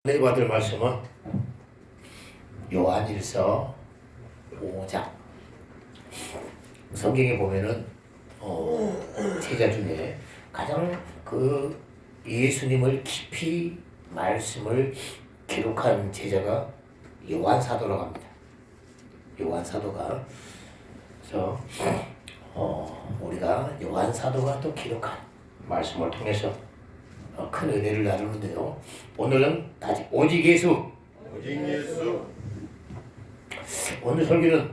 오늘 받을 말씀은 요한일서 5장. 성경에 보면은 제자 중에 가장 예수님을 깊이 말씀을 기록한 제자가 요한 사도라고 합니다. 요한 사도가 그래서 우리가 요한 사도가 또 기록한 말씀을 통해서 큰 은혜를 나누는데요. 오늘은 오직 예수. 오늘 설교는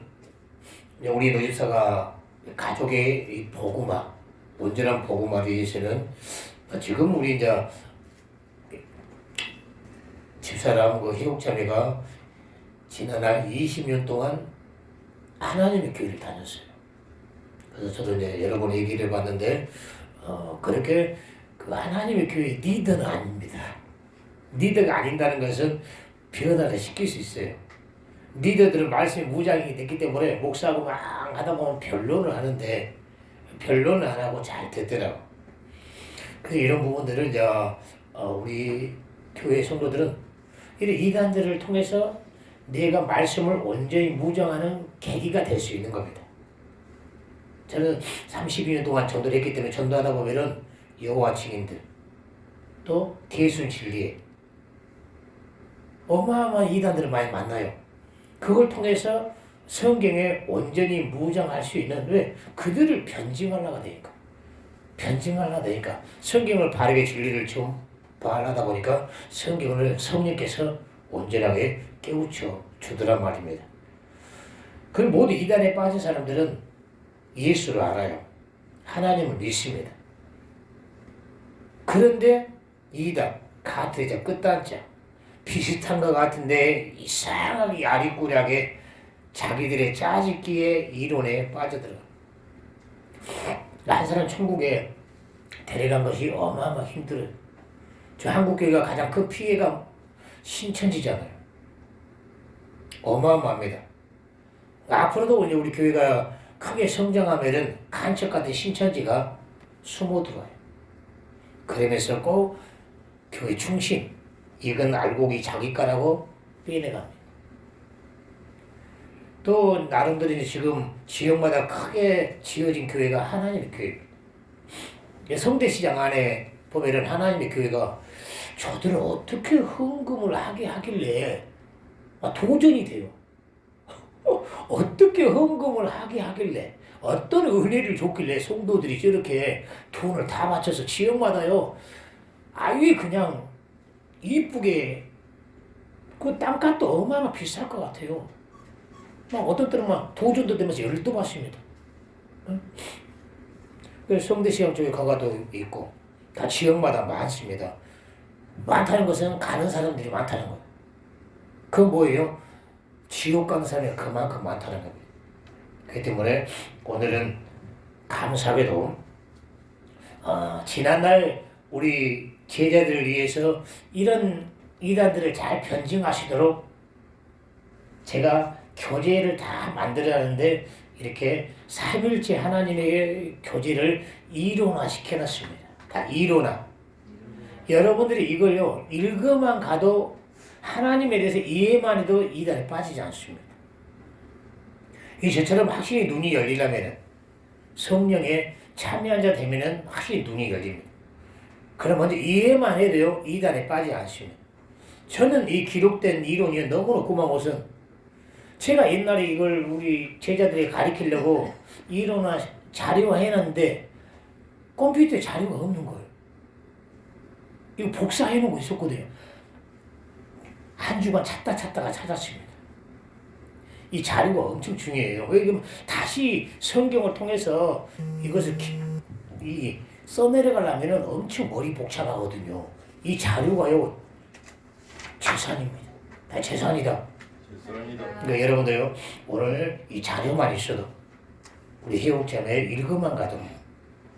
우리 노집사가 가족의 이 복음화, 온전한 복음화를 위해서는 지금 우리 이제 집사람 희옥자매가 지난한 20년 동안 하나님의 교회를 다녔어요. 그래서 저도 이제 여러 번 얘기를 해봤는데 그렇게 하나님의 교회 리더는 아닙니다. 리더가 아닌다는 것은 변화를 시킬 수 있어요. 리더들은 말씀이 무장이 됐기 때문에 목사하고 막 하다 보면 변론을 하는데 변론을 안 하고 잘 듣더라고. 그래서 이런 부분들을 이제 우리 교회 성도들은 이런 이단들을 통해서 내가 말씀을 온전히 무장하는 계기가 될 수 있는 겁니다. 저는 32년 동안 전도를 했기 때문에 전도하다 보면은 여호와 증인들 또 대순 진리에 어마어마한 이단들을 많이 만나요. 그걸 통해서 성경에 온전히 무장할 수 있는, 왜? 그들을 변증하려고 되니까. 변증하려고 되니까 성경을 바르게 진리를 좀 발하다 보니까 성경을 성령께서 온전하게 깨우쳐 주더란 말입니다. 그리고 모두 이단에 빠진 사람들은 예수를 알아요. 하나님을 믿습니다. 그런데 이단, 가트자, 끝단자 비슷한 것 같은데 이상하게 야리꾸리하게 자기들의 짜집기의 이론에 빠져들어가. 한 사람 천국에 데려간 것이 어마어마하게 힘들어요. 저 한국교회가 가장 큰 피해가 신천지잖아요. 어마어마합니다. 앞으로도 이제 우리 교회가 크게 성장하면은 간첩 같은 신천지가 숨어 들어와요. 그러면서 꼭 교회 중심, 이건 알곡이 자기 거라고 빼내갑니다. 또 나름대로 지금 지역마다 크게 지어진 교회가 하나님의 교회입니다. 성대시장 안에 보면은 하나님의 교회가 저들은 어떻게 헌금을 하게 하길래 도전이 돼요. 어떻게 헌금을 하게 하길래, 어떤 은혜를 줬길래 성도들이 저렇게 돈을 다 바쳐서 지역마다요 아예 그냥 이쁘게 그 땅값도 어마어마 비쌀 것 같아요. 막 어떤 때는 막 도전도 되면서 열도 받습니다. 그래서 성대시장 쪽에 가가도 있고 다 지역마다 많습니다. 많다는 것은 가는 사람들이 많다는 거예요. 그건 뭐예요? 지옥 가는 사람이 그만큼 많다는 겁니다. 그렇기 때문에 오늘은 감사하게도 지난날 우리 제자들을 위해서 이런 이단들을 잘 변증하시도록 제가 교재를 다 만들어놨는데 이렇게 삼일째 하나님의 교재를 이론화 시켜놨습니다. 다 이론화. 여러분들이 이걸요 읽어만 가도 하나님에 대해서 이해만 해도 이단에 빠지지 않습니다. 저처럼 확실히 눈이 열리려면 성령에 참여한 자 되면 확실히 눈이 열립니다. 그럼 먼저 이해만 해도요 이단에 빠지지 않습니다. 저는 이 기록된 이론이 너무나 고마운 것은 제가 옛날에 이걸 우리 제자들에게 가르치려고 이론화 자료화 해놨는데 컴퓨터에 자료가 없는 거예요. 이거 복사해 놓은 거 있었거든요. 한 주간 찾다가 찾았습니다. 이 자료가 엄청 중요해요. 왜냐면 다시 성경을 통해서 이것을 써내려가려면 엄청 머리 복잡하거든요. 이 자료가요 재산입니다. 다 재산이다. 그러니까 여러분들요 오늘 이 자료만 있어도 우리 희옥자매 읽어만 가도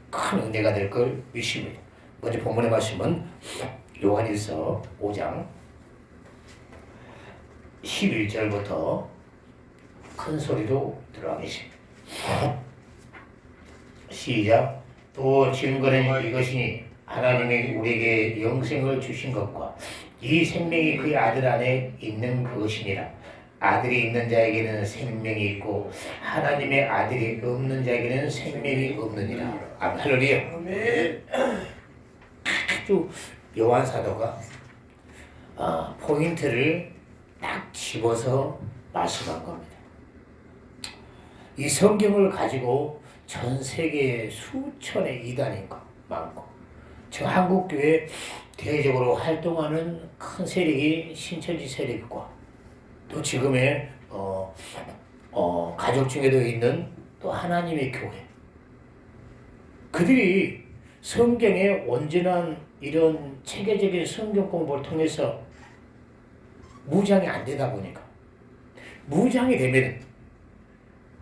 큰 은혜가 될 걸 믿습니다. 먼저 본문의 말씀은 요한일서 5장 11절부터 큰 소리로 들어가겠습니다. 시작. 또 증거는 이것이니 하나님이 우리에게 영생을 주신 것과 이 생명이 그의 아들 안에 있는 그것이니라. 아들이 있는 자에게는 생명이 있고 하나님의 아들이 없는 자에게는 생명이 없느니라. 아멘. 할렐루야. 아멘. 아주 요한 사도가 포인트를 딱 집어서 말씀한 겁니다. 이 성경을 가지고 전 세계에 수천의 이단이 많고 저 한국교회 대외적으로 활동하는 큰 세력이 신천지 세력과 또 지금의 가족 중에도 있는 또 하나님의 교회, 그들이 성경의 온전한 이런 체계적인 성경 공부를 통해서 무장이 안 되다 보니까, 무장이 되면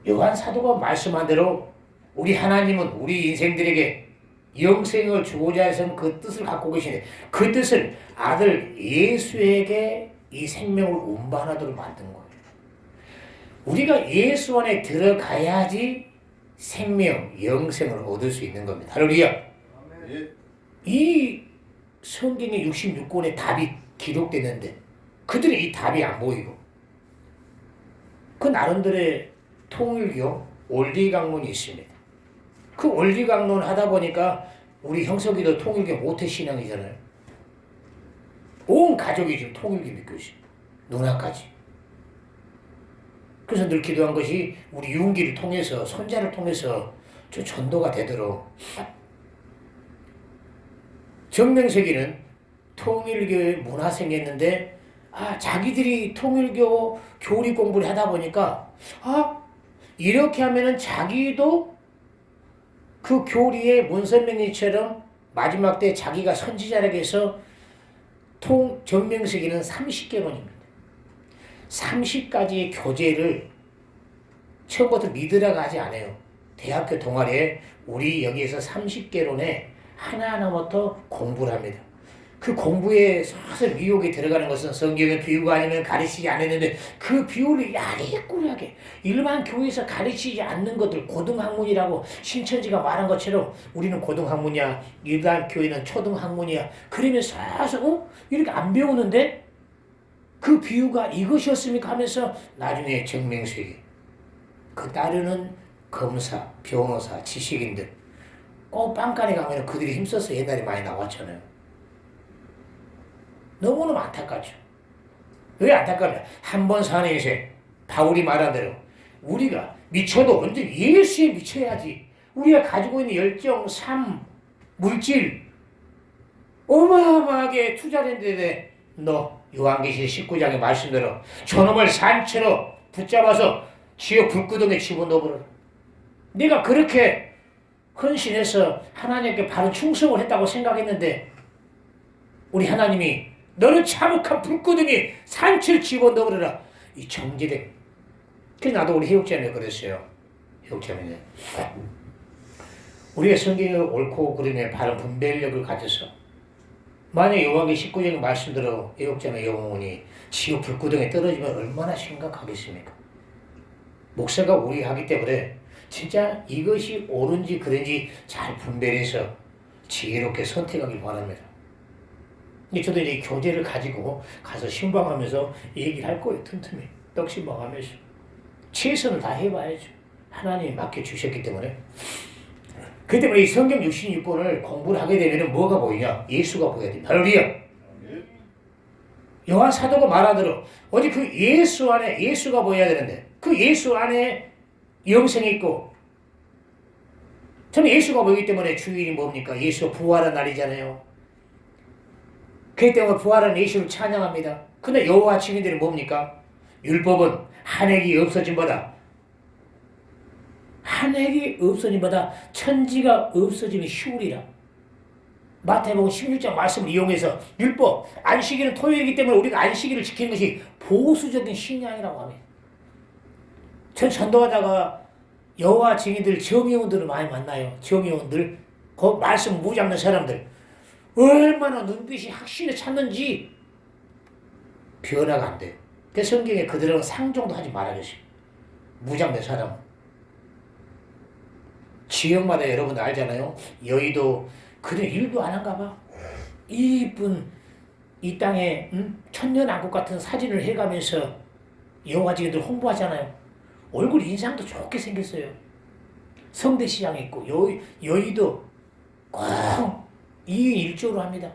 요한 사도가 말씀한 대로 우리 하나님은 우리 인생들에게 영생을 주고자 해서 그 뜻을 갖고 계시네. 그 뜻을 아들 예수에게 이 생명을 운반하도록 만든 거예요. 우리가 예수 안에 들어가야지 생명, 영생을 얻을 수 있는 겁니다. 할렐루야. 이 성경의 66권의 답이 기록되는데 그들은 이 답이 안 보이고 그 나름대로의 통일교 원리강론이 있습니다. 그 원리강론 하다 보니까 우리 형석이도 통일교 모태신앙이잖아요. 온 가족이 지금 통일교 믿고 있습니다. 누나까지. 그래서 늘 기도한 것이 우리 유은기를 통해서, 손자를 통해서 저 전도가 되도록. 정명석이는 통일교의 문화생이었는데 자기들이 통일교 교리 공부를 하다 보니까 이렇게 하면은 자기도 그 교리의 문선명리처럼 마지막 때 자기가 선지자라고 해서 정명석이는 30개론입니다. 30가지의 교재를 처음부터 믿으라고 하지 않아요. 대학교 동아리에 우리 여기에서 30개론에 하나하나부터 공부를 합니다. 그 공부에 사실 미혹이 들어가는 것은 성경의 비유가 아니면 가르치지 않았는데 그 비유를 야리꾸리하게 일반 교회에서 가르치지 않는 것들, 고등학문이라고 신천지가 말한 것처럼 우리는 고등학문이야, 일반 교회는 초등학문이야, 그러면서 사실 이렇게 안 배우는데 그 비유가 이것이었습니까 하면서 나중에 정명석이 그 따르는 검사, 변호사, 지식인들 꼭 빵간에 가면 그들이 힘써서 옛날에 많이 나왔잖아요. 너무너무 안타깝죠. 왜 안타깝냐? 한 번 사는 인생, 바울이 말한 대로 우리가 미쳐도 언제 예수에 미쳐야지. 우리가 가지고 있는 열정, 삶, 물질 어마어마하게 투자했는데 너 요한계시록 19장의 말씀대로 저놈을 산채로 붙잡아서 지옥 불구덩이에 집어넣어버려. 네가 그렇게 헌신해서 하나님께 바로 충성을 했다고 생각했는데 우리 하나님이 너는 참혹한 불구덩이 산채로 집어넣어버려라. 이 정제된. 그래서 나도 우리 해육자매 그랬어요. 해육자매는 우리가 성경을 옳고 그름에 바른 분별력을 가져서 만약 요한계시록 19장의 말씀대로 해육자매 영혼이 지옥 불구덩이에 떨어지면 얼마나 심각하겠습니까? 목사가 우리 하기 때문에 진짜 이것이 옳은지 그른지 잘 분별해서 지혜롭게 선택하길 바랍니다. 저도 이제 교재를 가지고 가서 신방하면서 얘기를 할 거예요. 틈틈이 떡신방하면서 최선을 다 해봐야죠. 하나님이 맡겨주셨기 때문에. 그 때문에 이 성경 66권을 공부를 하게 되면 뭐가 보이냐? 예수가 보여야 됩니다. 할렐루야. 요한 사도가 말한 대로 어디 그 예수 안에 예수가 보여야 되는데 그 예수 안에 영생이 있고 저는 예수가 보이기 때문에 주일이 뭡니까? 예수 부활한 날이잖아요. 그 때문에 부활한 예수를 찬양합니다. 근데 여호와 증인들은 뭡니까? 율법은 한 획이 없어짐보다 천지가 없어지면 쉬우리라. 마태복음 16장 말씀을 이용해서 율법, 안식일은 토요일이기 때문에 우리가 안식일을 지키는 것이 보수적인 신앙이라고 합니다. 전 전도하다가 여호와 증인들 정의원들을 많이 만나요. 정의원들, 그 말씀 무장는 사람들 얼마나 눈빛이 확신에 찼는지 변화가 안 돼요. 그 성경에 그들은 상종도 하지 말아주세요. 무장된 사람은. 지역마다 여러분들 알잖아요. 여의도 그들 일도 안 한가 봐. 이쁜 이 땅에 천년왕국 같은 사진을 해가면서 영화지기들 홍보하잖아요. 얼굴 인상도 좋게 생겼어요. 성대시장에 있고 여의도 꼭 2인 1조로 합니다.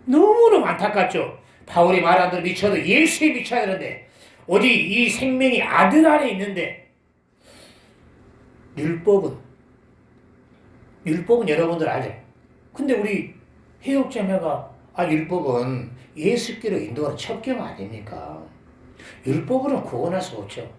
너무너무 안타깝죠. 바울이 말한 대로 미쳐도 예수에 미쳐야 되는데 어디 이 생명이 아들 안에 있는데 율법은 여러분들 알죠? 근데 우리 해옥자매가 율법은 예수께로 인도하는 첩경 아닙니까? 율법으로는 구원할 수 없죠.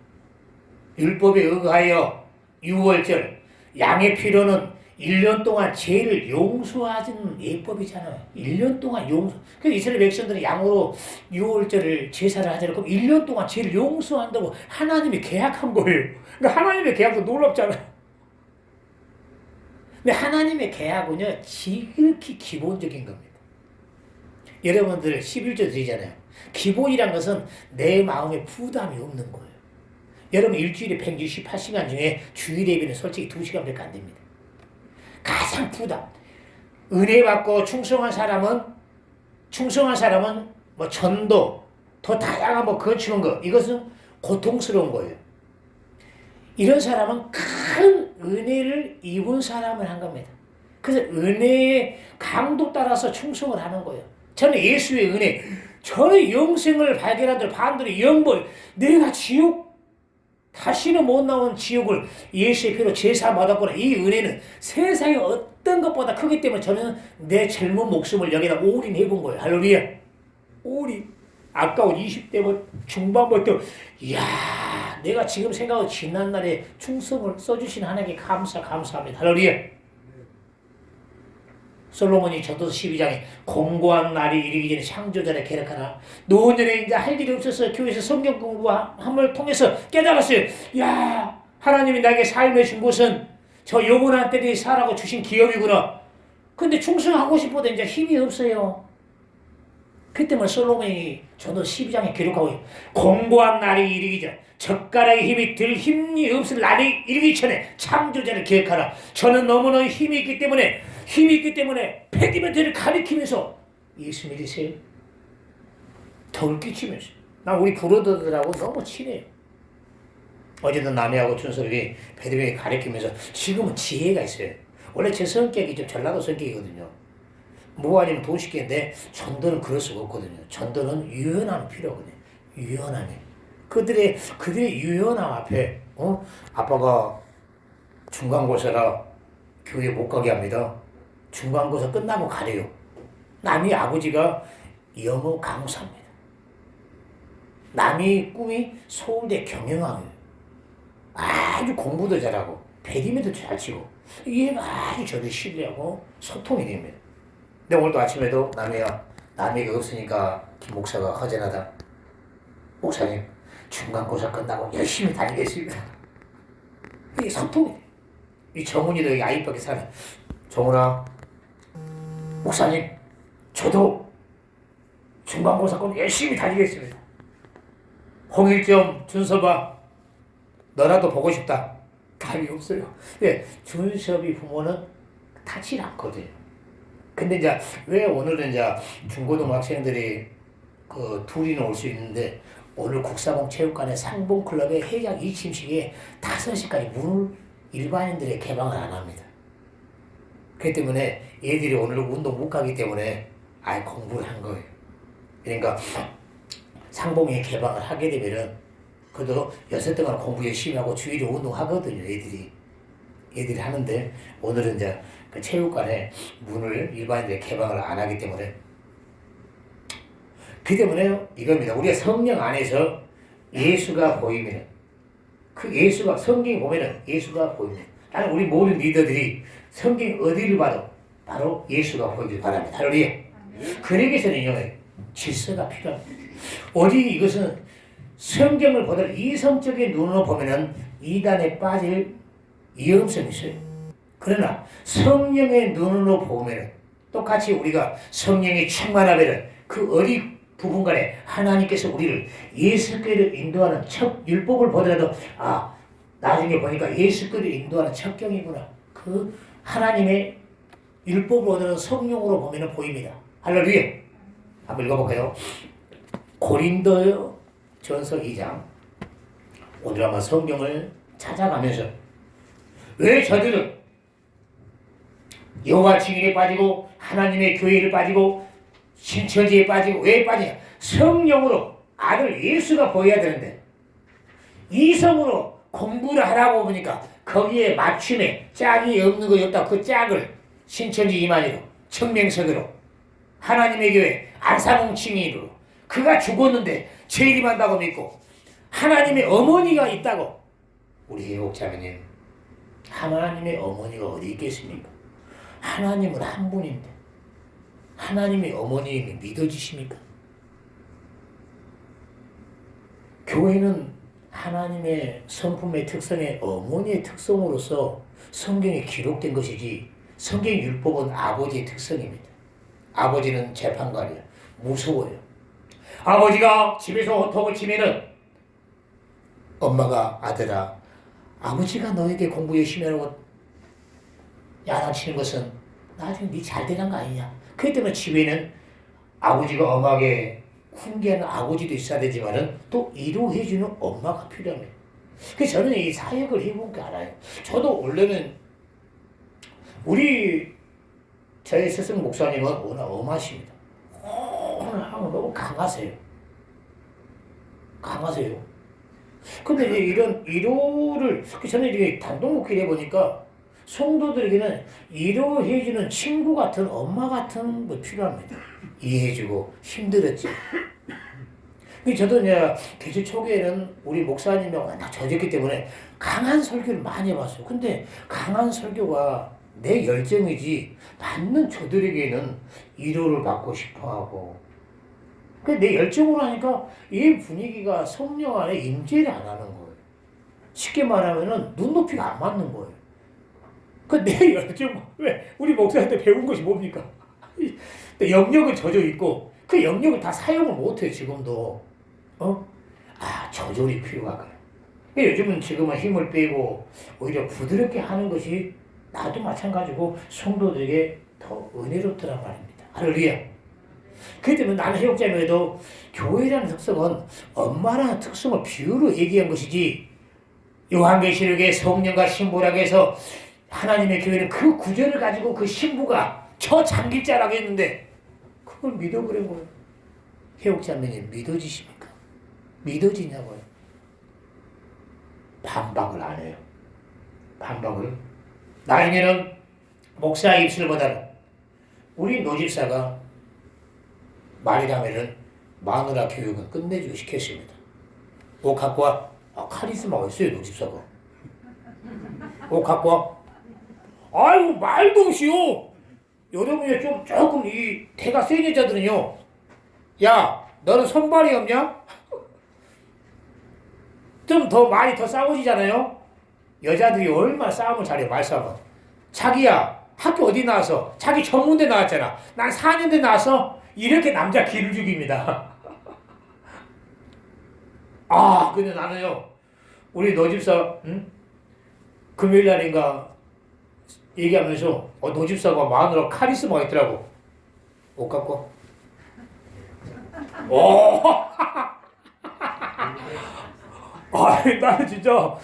율법에 의하여 6월절 양의 피로는 1년 동안 죄를 용서하는 예법이잖아요. 1년 동안 용서. 그래서 이스라엘 백성들은 양으로 6월절을 제사를 하잖아요. 그럼 1년 동안 죄를 용서한다고 하나님이 계약한 거예요. 그러니까 하나님의 계약도 놀랍잖아요. 근데 하나님의 계약은요, 지극히 기본적인 겁니다. 여러분들 11조 드리잖아요. 기본이란 것은 내 마음에 부담이 없는 거예요. 여러분 일주일에 168시간 중에 주일 예배는 솔직히 2시간밖에 안 됩니다. 가장 부담. 은혜 받고 충성한 사람은 뭐 전도, 더 다양한 뭐 거치는 거, 이것은 고통스러운 거예요. 이런 사람은 큰 은혜를 입은 사람을 한 겁니다. 그래서 은혜의 강도 따라서 충성을 하는 거예요. 저는 예수의 은혜, 저의 영생을 발견하들 반대로 영벌, 내가 지옥 다시는 못 나온 지옥을 예수의 피로 제사 받았구나. 이 은혜는 세상의 어떤 것보다 크기 때문에 저는 내 젊은 목숨을 여기다 올인해 본 거예요. 할렐루야. 올인. 아까운 20대 중반부터 이야, 내가 지금 생각하고 지난날에 충성을 써주신 하나님께 감사합니다. 할렐루야. 솔로몬이 전도서 12장에 공고한 날이 이르기 전에 창조자를 계획하나 노년에 이제 할 일이 없어서 교회에서 성경 공부함을 통해서 깨달았어요. 야, 하나님이 나에게 삶을 준 것은 저 영원한 때에 살라고 주신 기업이구나. 근데 충성하고 싶어도 이제 힘이 없어요. 그 때문에 솔로몬이 전도서 12장에 기록하고 공고한 날이 이르기 전 젓가락의 힘이 들 힘이 없을 날이 이르기 전에 창조자를 기억하라. 저는 너무나 힘이 있기 때문에 패디멘트를 가리키면서 예수 믿으세요? 덜 끼치면서. 나 우리 브로더들하고 너무 친해요. 어제도 남해하고 준섭이 패디멘트 가리키면서 지금은 지혜가 있어요. 원래 제 성격이 좀 전라도 성격이거든요. 뭐 아니면 도시계인데 전도는 그럴 수가 없거든요. 전도는 유연함이 필요하거든요. 유연함이. 그들의 유연함 앞에 아빠가 중간고사라 교회 못 가게 합니다. 중간고사 끝나고 가래요. 남이 아버지가 영어 강사입니다. 남이 꿈이 서울대 경영학이에요. 아주 공부도 잘하고 배드민턴도 잘 치고 얘가 아주 저를 신뢰하고 소통이 됩니다. 근데 오늘도 아침에도 남이가 없으니까 김 목사가 허전하다. 목사님 중간고사 끝나고 열심히 다니겠습니다. 이게 소통이 돼. 이 정훈이도 여기 아이밖에 사는 정훈아, 목사님 저도 중간고사 끝 열심히 다니겠습니다. 홍일점 준섭아 너라도 보고 싶다. 감이 없어요. 예, 준섭이 부모는 타질 않거든요. 근데 이제 왜 오늘은 이제 중고등학생들이 그 둘이는 올 수 있는데 오늘 국사봉 체육관의 상봉클럽의 회장 이침식에 5시까지 문을 일반인들의 개방을 안 합니다. 그렇기 때문에 얘들이 오늘 운동 못 가기 때문에 아예 공부를 한 거예요. 그러니까 상봉에 개방을 하게 되면은 그래도 6 동안 공부 열심히 하고 주일에 운동하거든요. 얘들이 하는데 오늘은 이제 그 체육관에 문을 일반인들의 개방을 안 하기 때문에 그 때문에 이겁니다. 우리가 성령 안에서 예수가 보이면 그 예수가 성경에 보면은 예수가 보이면 나는 우리 모든 리더들이 성경 어디를 봐도 바로 예수가 보이길 바랍니다. 할렐루야. 그러기 위해서는 질서가 필요합니다. 오직 이것은 성경을 보다 이성적인 눈으로 보면은 이단에 빠질 위험성이 있어요. 그러나 성령의 눈으로 보면은 똑같이 우리가 성령이 충만하면은 그 어디 부분간에 하나님께서 우리를 예수께로 인도하는 첫 율법을 보더라도 나중에 보니까 예수께로 인도하는 첩경이구나. 그 하나님의 율법으로 얻는 성령으로 보면은 보입니다. 할렐루야. 한번 읽어볼까요? 고린도 전서 2장. 오늘 한번 성경을 찾아가면서 왜 저들은 여호와 증인에 빠지고 하나님의 교회를 빠지고 신천지에 빠지고 왜 빠지냐? 성령으로 아들 예수가 보여야 되는데 이성으로 공부를 하라고 보니까 거기에 맞춤에 짝이 없는 거 없다. 그 짝을 신천지 이만희로 청명석으로 하나님의 교회 안상홍 증인으로 그가 죽었는데 재림한다고 믿고 하나님의 어머니가 있다고. 우리 애국자매님, 하나님의 어머니가 어디 있겠습니까? 하나님은 한 분인데 하나님의 어머님이 믿어지십니까? 교회는 하나님의 성품의 특성의 어머니의 특성으로서 성경에 기록된 것이지 성경 율법은 아버지의 특성입니다. 아버지는 재판관이야. 무서워요. 아버지가 집에서 호통을 치면은 엄마가 아들아, 아버지가 너에게 공부 열심히 하라고 야단치는 것은 나중에 네 잘 되는 거 아니냐. 그렇기 때문에 집에는 아버지가 엄하게 훈계하는 아버지도 있어야 되지만은 또 위로해주는 엄마가 필요합니다. 그래서 저는 이 사역을 해본 게 알아요. 저도 원래는 저의 스승 목사님은 워낙 엄하십니다. 오늘 하면 너무 강하세요. 근데 이런 위로를 저는 이렇게 단독 목회를 해보니까 성도들에게는 위로해주는 친구 같은 엄마 같은 거 필요합니다. 이해해주고 힘들었지. 저도 이제 개주 초기에는 우리 목사님이 워낙 젖었기 때문에 강한 설교를 많이 해봤어요. 근데 강한 설교가 내 열정이지 받는 저들에게는 위로를 받고 싶어하고 내 열정으로 하니까 이 분위기가 성령 안에 임재를 안 하는 거예요. 쉽게 말하면은 눈높이가 안 맞는 거예요. 내 열정, 왜? 우리 목사한테 배운 것이 뭡니까? 영역은 젖어 있고 그 영역을 다 사용을 못해요, 지금도. 조절이 필요하고요. 요즘은 지금은 힘을 빼고 오히려 부드럽게 하는 것이 나도 마찬가지고 성도들에게 더 은혜롭더란 말입니다. 할렐루야. 그렇기 때문에 나는 해옥자매도 교회라는 특성은 엄마라는 특성을 비유로 얘기한 것이지 요한계시록의 성령과 신부라고 해서 하나님의 교회는 그 구절을 가지고 그 신부가 잠길 자라고 했는데 그걸 믿어버린 거예요. 해옥자매님 믿어지십니까? 믿어지냐고요. 반박을 안 해요. 반박을. 나중에는 목사의 입술보다는 우리 노집사가 말이라면은 마누라 교육은 끝내주고 시켰습니다. 옷 갖고 와. 카리스마가 있어요, 노집사가. 옷 갖고 와. 아이고, 말도 없이요. 여러분이 조금 이 태가 센 여자들은요. 야, 너는 손발이 없냐? 좀 더 많이 더 싸워지잖아요. 여자들이 얼마나 싸움을 잘해, 말싸움은. 자기야, 학교 어디 나와서? 자기 전문대 나왔잖아. 난 4년대 나와서 이렇게 남자 기를 죽입니다. 근데 나는요, 우리 노집사, 금요일 날인가 얘기하면서, 노집사가 마누라 카리스마가 있더라고. 옷 갖고. 나는 진짜,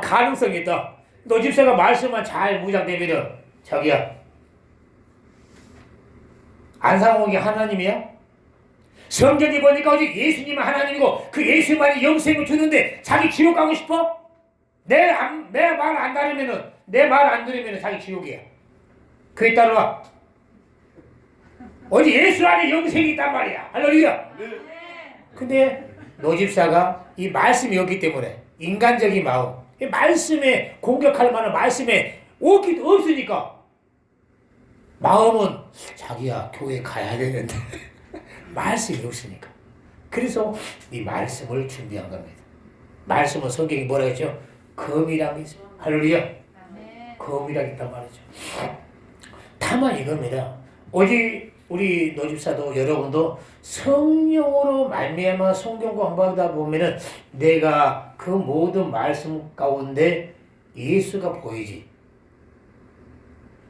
가능성이 있다. 노집사가 말씀만 잘 무장되면은, 자기야, 안상홍이 하나님이야? 성경이 보니까 오직 예수님은 하나님이고 그 예수만이 영생을 주는데 자기 지옥 가고 싶어? 내 말 안 들으면은 내 말 안 들으면은 자기 지옥이야. 그에 따라와. 오직 예수 안에 영생이 있단 말이야. 할렐루야. 근데 노집사가 이 말씀이 없기 때문에 인간적인 마음, 이 말씀에 공격할 만한 말씀에 없으니까 마음은 자기야 교회 가야 되는데 말씀이 없으니까. 그래서 이 말씀을 준비한 겁니다. 말씀은 성경이 뭐라 했죠? 검이라고 있어요. 할렐루야. 검이라고 있단 말이죠. 다만 이겁니다. 오직 우리 노집사도 여러분도 성령으로 말미암아 성경 공부하다 보면은 내가 그 모든 말씀 가운데 예수가 보이지.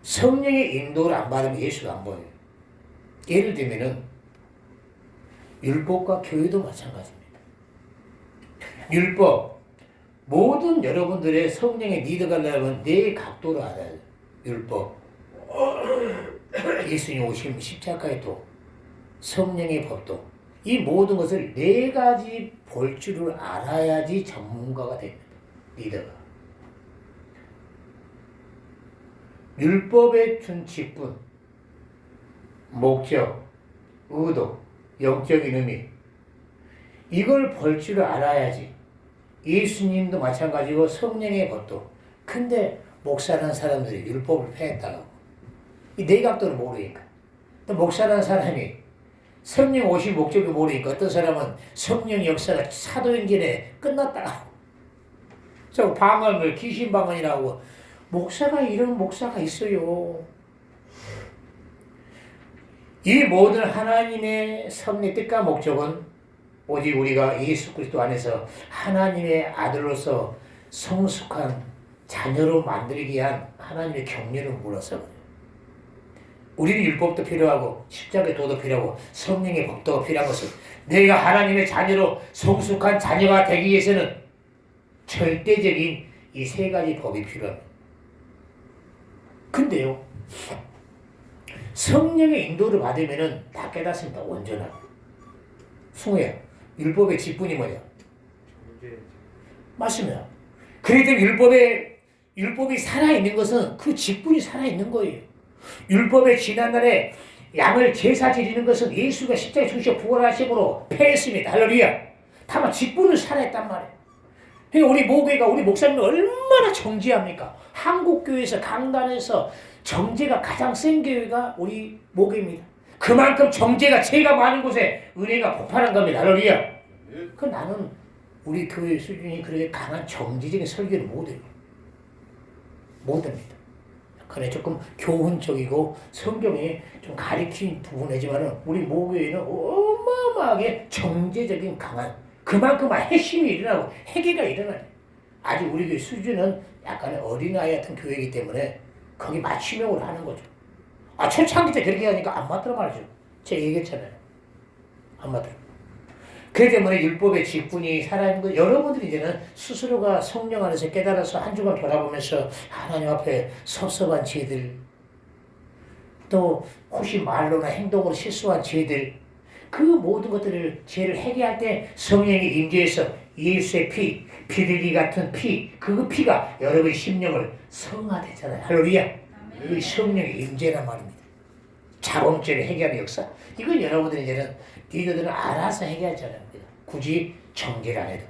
성령의 인도를 안 받으면 예수가 안 보여요. 예를 들면은 율법과 교회도 마찬가지입니다. 율법, 모든 여러분들의 성령의 리더가 되려면 네 각도로 알아야 돼요. 율법, 예수님 오심 십자가의 도, 성령의 법도, 이 모든 것을 네 가지 볼 줄을 알아야지 전문가가 됩니다. 리더가. 율법에 준 직분, 목적, 의도, 영적인 의미, 이걸 볼 줄을 알아야지. 예수님도 마찬가지고 성령의 법도. 근데 목사라는 사람들이 율법을 폐했다고. 이 네 각도를 모르니까. 또 목사라는 사람이 성령 오신 목적을 모르니까 어떤 사람은 성령 역사가 사도행전에 끝났다. 저 방언을 귀신 방언이라고. 목사가 이런 목사가 있어요. 이 모든 하나님의 섭리 뜻과 목적은 오직 우리가 예수 그리스도 안에서 하나님의 아들로서 성숙한 자녀로 만들기 위한 하나님의 경륜을 물어서 그래요. 우리는 율법도 필요하고 십자가의 도도 필요하고 성령의 법도가 필요한 것은 내가 하나님의 자녀로 성숙한 자녀가 되기 위해서는 절대적인 이 세 가지 법이 필요합니다. 근데요, 성령의 인도를 받으면은 다 깨닫습니다. 온전하게. 승우야, 율법의 직분이 뭐냐? 맞습니다. 그렇기 때문에 율법이 살아있는 것은 그 직분이 살아있는 거예요. 율법의 지난날에 양을 제사 드리는 것은 예수가 십자가에 죽으셔 부활하심으로 폐했습니다. 할렐루야. 다만 직분은 살아있단 말이에요. 그러니까 우리 모교회가 우리 목사님이 얼마나 정죄합니까? 한국교회에서 강단에서 정죄가 가장 센 교회가 우리 모교회입니다. 그만큼 정죄가 죄가 많은 곳에 은혜가 폭발한 겁니다. 할렐루야. 그 나는 우리 교회 수준이 그렇게 강한 정지적인 설교를 못해요. 못합니다. 그래 조금 교훈적이고 성경에 좀 가리킨 부분이지만은 우리 모교회는 어마어마하게 정제적인 강한 그만큼 핵심이 일어나고 회개가 일어나요. 아직 우리 교회 수준은 약간의 어린아이 같은 교회이기 때문에 거기 맞춤형으로 하는 거죠. 초창기 때 그렇게 하니까 안 맞더라 말이죠. 제가 얘기했잖아요. 안 맞더라. 그렇기 때문에 율법의 직분이 살아있는 거 여러분들이 이제는 스스로가 성령 안에서 깨달아서 한 주간 돌아보면서 하나님 앞에 섭섭한 죄들 또 혹시 말로나 행동으로 실수한 죄들 그 모든 것들을 죄를 해결할 때 성령이 임재해서 예수의 피, 비둘기 같은 피, 그 피가 여러분의 심령을 성화되잖아요. 할렐루야. 이 성령의 임재란 말입니다. 자범죄를 해결하는 역사. 이건 여러분들이 이제는 리더들은 알아서 해결하잖아요. 굳이 정죄를 안 해도.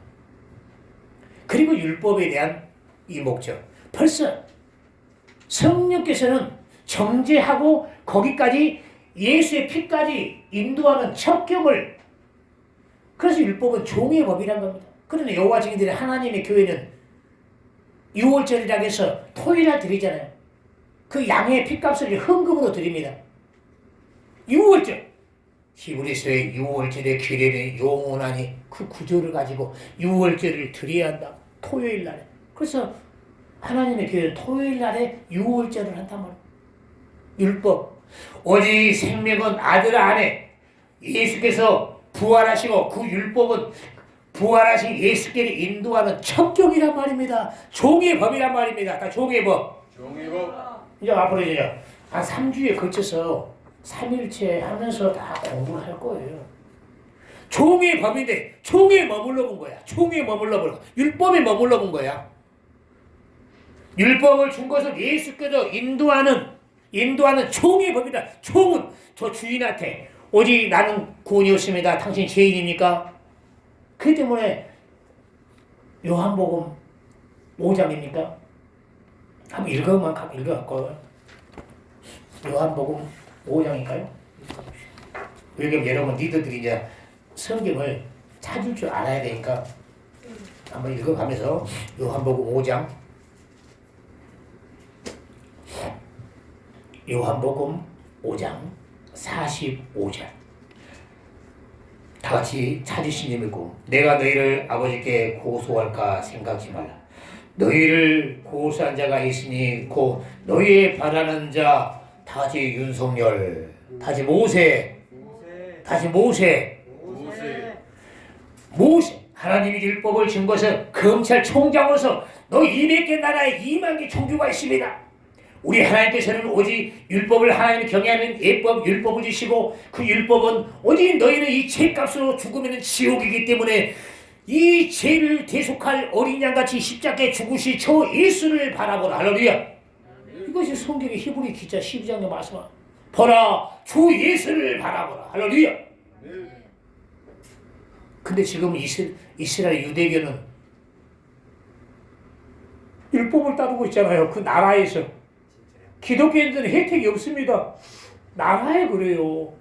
그리고 율법에 대한 이 목적. 벌써 성령께서는 정죄하고 거기까지 예수의 피까지 인도하는 첩경을 그래서 율법은 종의 법이란 겁니다. 그러나 여호와 증인들의 하나님의 교회는 유월절이라고 해서 토요일날 드리잖아요. 그 양의 피값을 헌금으로 드립니다. 유월절. 히브리서의 유월절의 규례는 영원하니 그 구조를 가지고 유월절을 드려야 한다. 토요일 날에. 그래서 하나님의 교회는 토요일 날에 유월절을 한단 말이에요. 율법. 오직 생명은 아들 안에 예수께서 부활하시고 그 율법은 부활하신 예수께를 인도하는 첩경이란 말입니다. 종의 법이란 말입니다. 다 종의 법. 종의 법. 이제 앞으로 이제 한 3주에 걸쳐서 3일째 하면서 다 공부를 할 거예요. 종의 법인데 종에 머물러 본 거야. 종에 머물러 본 거야. 율법에 머물러 본 거야. 율법을 준 것은 예수께서 인도하는 종의 법이다. 종은 저 주인한테 오직 나는 구원이 없습니다. 당신 죄인입니까? 그 때문에 요한복음 5장입니까? 한번 읽어갖고 요한복음 5장인가요? 왜냐면 여러분 리더들이 이제 성경을 찾을 줄 알아야 되니까 한번 읽어가면서 요한복음 5장 요한복음 5장 45절 다 같이 찾으신 님 읽고 내가 너희를 아버지께 고소할까 생각지 말라. 너희를 고소한 자가 있으니 곧 너희의 바라는 자 다시 윤석열 다시 모세 모세 하나님이 율법을 준 것은 검찰총장으로서 너 200개 나라에 2만 개 종교가 있습니다. 우리 하나님께서는 오직 율법을 하나님이 경외하는 예법 율법을 주시고 그 율법은 오직 너희는 이 죄값으로 죽으면 지옥이기 때문에 이 죄를 대속할 어린 양같이 십자가에 죽으시 저 예수를 바라보라. 할렐루야. 이것이 성경의 히브리 기자 12장의 말씀. 보라 주 예수를 바라보라. 할렐루야. 근데 지금 이스라엘 유대교는 율법을 따르고 있잖아요. 그 나라에서. 기독교인들은 혜택이 없습니다. 나라에 그래요.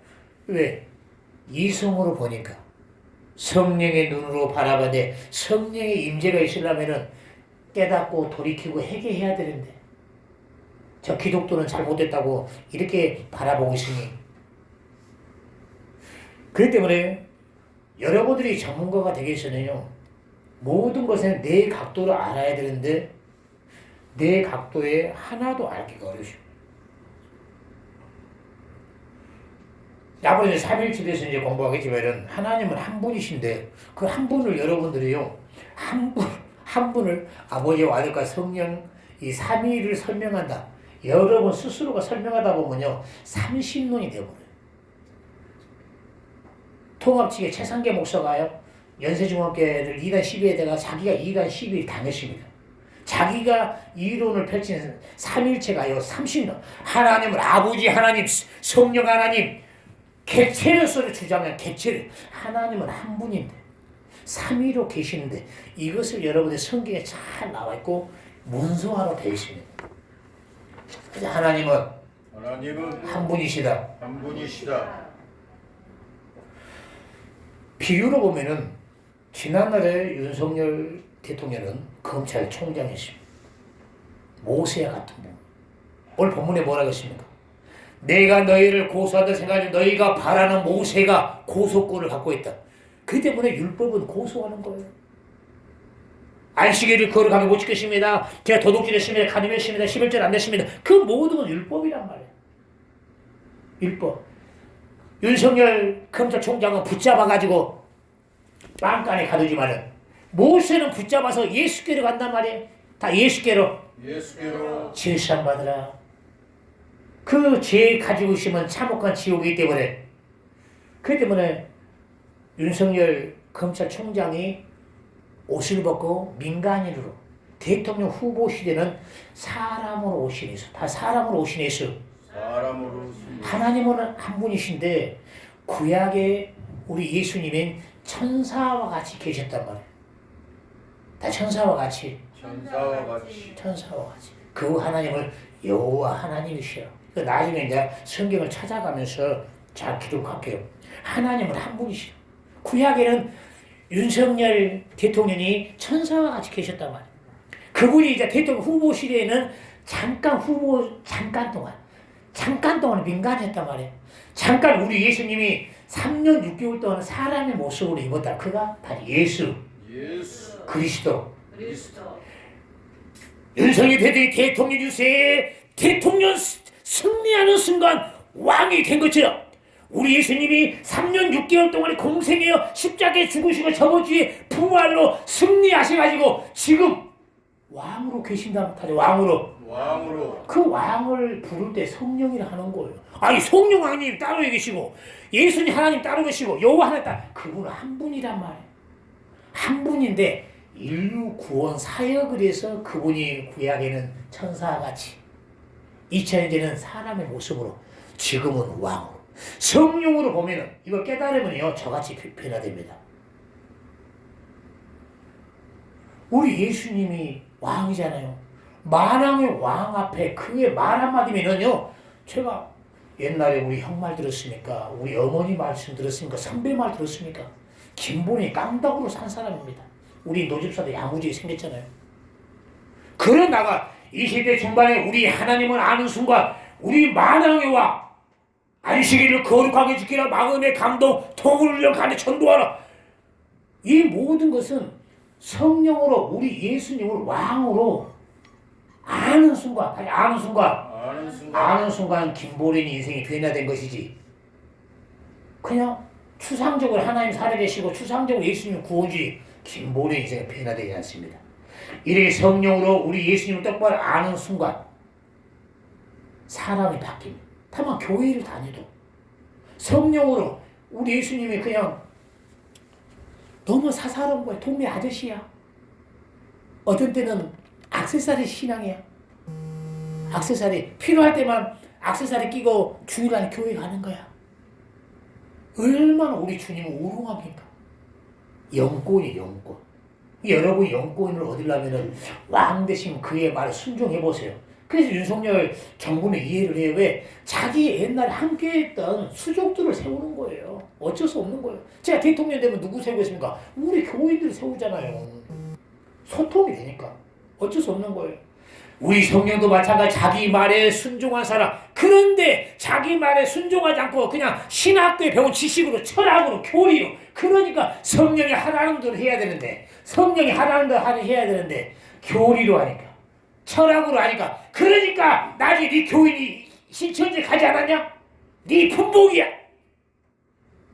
왜? 이성으로 보니까 성령의 눈으로 바라봐대 성령의 임재가 있으려면 깨닫고 돌이키고 회개해야 되는데 저 기독교는 잘못됐다고 이렇게 바라보고 있으니 그렇기 때문에 여러분들이 전문가가 되기 위해서는요 모든 것은 내 각도를 알아야 되는데 내 각도에 하나도 알기가 어려워요. 앞으로 이제 3.1집에서 이제 공부하겠지만은 하나님은 한 분이신데 그 한 분을 여러분들이요 한 분을 아버지와 아들과 성령 이 삼위를 설명한다. 여러분 스스로가 설명하다 보면요 30논이 되어버려요. 통합측의 최상계 목사가요 연세중학교를 2단 12에다가 자기가 2단 12를 당했습니다. 자기가 이론을 펼치는 삼일체가요 30년 하나님을 아버지 하나님 성령 하나님 객체로서를 주장한 객체를 하나님은 한 분인데 삼위로 계시는데 이것을 여러분의 성경에 잘 나와 있고 문서화로 되어 있습니다. 그래서 하나님은 한 분이시다. 한 분이시다. 비유로 보면은 지난날에 윤석열 대통령은 검찰총장이십니다. 모세와 같은 분. 오늘 본문에 뭐라고 했습니까? 내가 너희를 고소한다 생각하니 너희가 바라는 모세가 고소권을 갖고 있다. 그 때문에 율법은 고소하는 거예요. 안식일을 거룩하게 못 지켰습니다. 제가 도둑질했습니다. 간음했습니다. 11절 안 냈습니다. 그 모든 건 율법이란 말이에요. 율법. 윤석열 검찰총장은 붙잡아가지고 빵간에 가두지만은 모세는 붙잡아서 예수께로 간단 말이에요. 다 예수께로 제사함 받으라. 그 죄 가지고 있으면 참혹한 지옥이기 때문에 그렇기 때문에 윤석열 검찰총장이 옷을 벗고 민간인으로 대통령 후보 시대는 사람으로 오신 예수 다 사람으로 오신 예수 하나님은 한 분이신데 구약에 우리 예수님은 천사와 같이 계셨단 말이에요. 다 천사와 같이. 그 하나님을 여호와 하나님이시여. 나중에 이제 성경을 찾아가면서 잘 기록할게요. 하나님은 한 분이시여. 구약에는 윤석열 대통령이 천사와 같이 계셨단 말이에요. 그분이 이제 대통령 후보 시대에는 잠깐 동안 민간이었단 말이에요. 잠깐 우리 예수님이 3년 6개월 동안 사람의 모습으로 입었다. 그가 다 예수. 그리스도. 윤석열 대통령 유세에 대통령 승리하는 순간 왕이 된 것처럼 우리 예수님이 3년 6개월 동안에 공생하여 십자가에 죽으시고 저번 주에 부활로 승리하셔가지고 지금 왕으로 계신다는 말이에요. 왕으로. 그 왕을 부를 때 성령이라 하는 거예요. 아니 성령 하나님 따로 계시고 예수님 하나님 따로 계시고 여호와 하나님 따로 그분은 한 분이란 말이에요. 한 분인데 인류 구원 사역을 해서 그분이 구약에는 천사와 같이 2000년에는 사람의 모습으로 지금은 왕으로 성령으로 보면은 이걸 깨달으면요 저같이 변화됩니다. 우리 예수님이 왕이잖아요. 만왕의 왕 앞에 그의 말 한마디면은요 제가 옛날에 우리 형 말 들었습니까? 우리 어머니 말씀 들었습니까? 선배 말 들었습니까? 김본이 깡다구로 산 사람입니다. 우리 노집사도 야무지게 생겼잖아요. 그러다가 20대 중반에 우리 하나님을 아는 순간 우리 만왕의 왕 안식일을 거룩하게 지키라 마음의 감동 통을 흘려 가네 전도하라 이 모든 것은 성령으로 우리 예수님을 왕으로 아는 순간 김보린이 인생이 변화된 것이지 그냥 추상적으로 하나님 살아계시고 추상적으로 예수님 구원주의 김보의 인생에 변화되지 않습니다. 이렇게 성령으로 우리 예수님을 똑바로 아는 순간 사람이 바뀝니다. 다만 교회를 다녀도 성령으로 우리 예수님이 그냥 너무 사사로운 거야. 동네 아저씨야. 어떤 때는 액세서리 신앙이야. 액세서리 필요할 때만 액세서리 끼고 주일날 교회 가는 거야. 얼마나 우리 주님은 우롱합니까? 영권이 영권. 여러분 영권을 얻으려면은 왕 대신 그의 말에 순종해보세요. 그래서 윤석열 정부는 이해를 해요. 왜? 자기 옛날에 함께했던 수족들을 세우는 거예요. 어쩔 수 없는 거예요. 제가 대통령 되면 누구 세우겠습니까? 우리 교인들 세우잖아요. 소통이 되니까. 어쩔 수 없는 거예요. 우리 성령도 마찬가지 자기 말에 순종한 사람. 그런데 자기 말에 순종하지 않고 그냥 신학교에 배운 지식으로 철학으로 교리로 그러니까 성령이 하라는 대로 해야 되는데 성령이 하라는 대로 해야 되는데 교리로 하니까 철학으로 하니까 그러니까 나중에 네 교인이 신천지 가지 않았냐? 네 분복이야.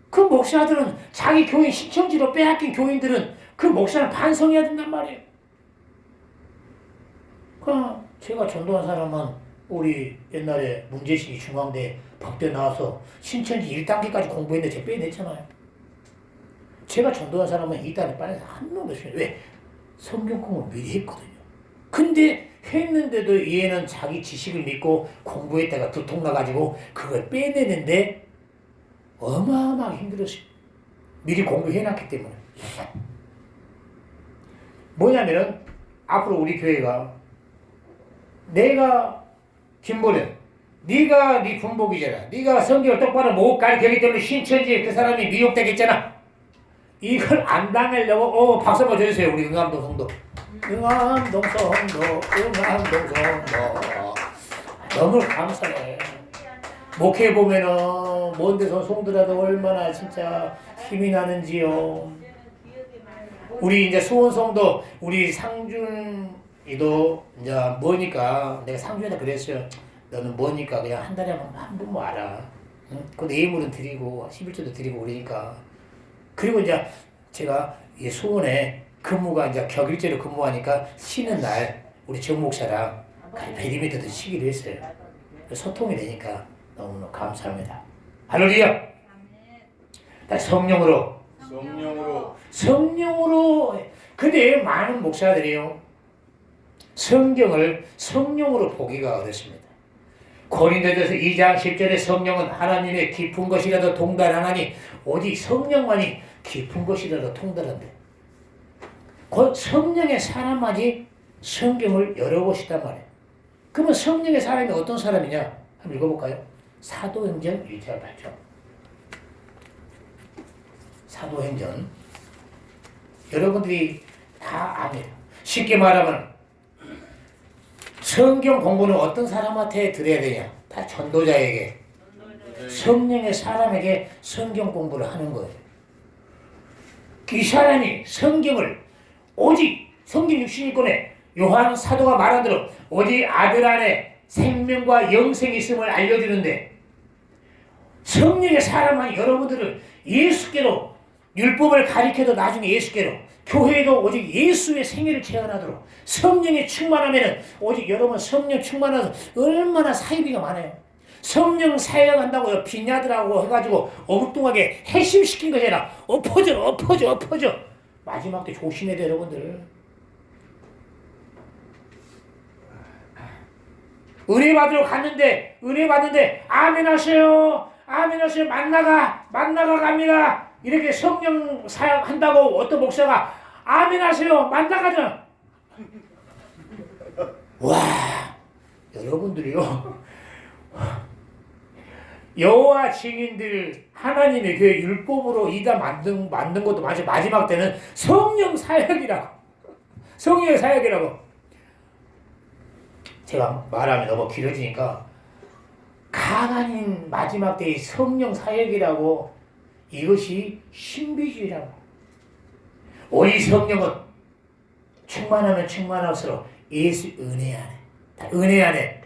그 목사들은 자기 교인 신천지로 빼앗긴 교인들은 그 목사를 반성해야 된단 말이에요. 제가 전도한 사람은 우리 옛날에 문재신이 중앙대 법대 나와서 신천지 1단계까지 공부했는데 제가 빼냈잖아요. 제가 전도한 사람은 2단에 빠져서 한 명도 없어요. 왜? 성경 공부를 미리 했거든요. 근데 했는데도 얘는 자기 지식을 믿고 공부했다가 두통나가지고 그걸 빼내는데 어마어마하게 힘들었어요. 미리 공부해놨기 때문에. 뭐냐면은 앞으로 우리 교회가 내가 김보련 네가 네 분복이잖아. 네가 성경을 똑바로 못 가르치기 때문에 신천지에 그 사람이 미혹되겠잖아. 이걸 안 당하려고 박수 한번 줘주세요. 우리 응암동 성도. 응암동 성도 응암동 성도 너무 감사해. 목회 보면은 먼 데서 송들어도 얼마나 진짜 힘이 나는지요. 우리 이제 수원 성도 우리 상준이도 이제 뭐니까 내가 상준이한테 그랬어요. 너는 뭐니까 그냥 한 달에 한 번 와라. 응? 그 예물은 드리고 11조도 드리고 그러니까. 그리고 이제 제가 이 수원에 근무가 이제 격일제로 근무하니까 쉬는 날 우리 정 목사랑 배드민턴도 치기로 했어요. 소통이 되니까 너무너무 감사합니다. 할렐루야. 성령으로. 근데 많은 목사들이요 성경을 성령으로 보기가 어렵습니다. 고린도전서 2장 10절에 성령은 하나님의 깊은 것이라도 통달하나니 오직 성령만이 깊은 것이라도 통달한대. 곧 성령의 사람만이 성경을 열어보시단 말이에요. 그러면 성령의 사람이 어떤 사람이냐? 한번 읽어볼까요? 사도행전 1절 8절. 사도행전. 여러분들이 다 압니다. 쉽게 말하면 성경 공부는 어떤 사람한테 들어야 되냐? 다 전도자에게, 성령의 사람에게 성경 공부를 하는 거예요. 이 사람이 성경을 오직 성경 66권에 요한 사도가 말한 대로 오직 아들 안에 생명과 영생이 있음을 알려주는데 성령의 사람만 여러분들을 예수께로 율법을 가리켜도 나중에 예수께로 교회도 오직 예수의 생애를 체험하도록 성령에 충만하면은 오직 여러분 성령 충만해서 얼마나 사이비가 많아요. 성령 사역한다고요. 빈야들하고 해가지고 엉뚱하게 핵심시킨 것이 아니라 엎어져. 마지막 때 조심해야 돼요, 여러분들. 은혜 받으러 갔는데 은혜 받는데 아멘 하세요. 만나가 갑니다. 이렇게 성령 사역한다고 어떤 목사가 아멘 하세요. 만나가자. 와, 여러분들이요. 여호와 증인들 하나님의 교회 율법으로 이다 만든 것도 마지막 때는 성령 사역이라고. 제가 말하면 너무 길어지니까 가난인 마지막 때의 성령 사역이라고. 이것이 신비주의라고. 오직 성령은 충만하면 충만할수록 예수 은혜 안에. 다 은혜 안에.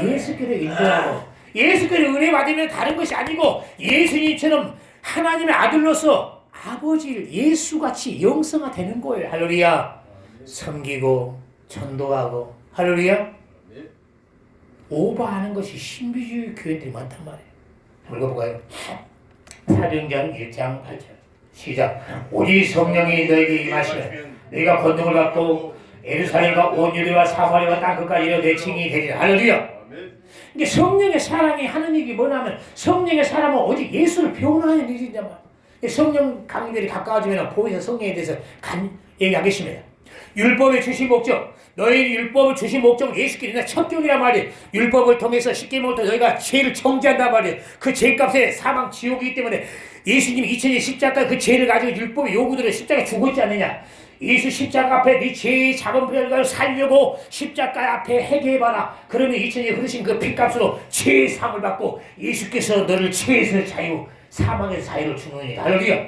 예수께로 인도하고 예수께로 은혜 받으면 다른 것이 아니고 예수님처럼 하나님의 아들로서 아버지를 예수같이 영성화되는 거예요. 할렐루야. 섬기고 전도하고 할렐루야. 오버하는 것이 신비주의 교회들이 많단 말이에요. 한번 읽어볼까요? 사도행전 1장 8절 시작. 오직 성령이 너에게 임하시면 너희가 권능을 받고 예루살렘과 온 유대와 사마리아와 땅끝까지 이르러 내 증인이 되리라. 할렐루야. 이게 성령의 사람이 하는 일이 뭐냐면 성령의 사람은 오직 예수를 표현하는 일이란 말이에요. 성령 강림들이 가까워지면 보혜사 성령에 대해서 얘기하겠습니다. 율법의 주신 목적, 너희 율법을 주신 목적은 예수께서 첫 교리란 말이에요. 율법을 통해서 10계명부터 너희가 죄를 정죄한단 말이에요. 그 죄값에 사망 지옥이기 때문에 예수님이 2000년 십자가 그 죄를 가지고 율법의 요구들을 십자가에 주고 있지 않느냐. 예수 십자가 앞에 네 죄의 작은 별을 살려고 십자가 앞에 회개해봐라. 그러면 2000년 흐르신 그 피값으로 죄의 상을 받고 예수께서 너를 죄에서 자유, 사망에서 자유를 주느니라. 할렐루야.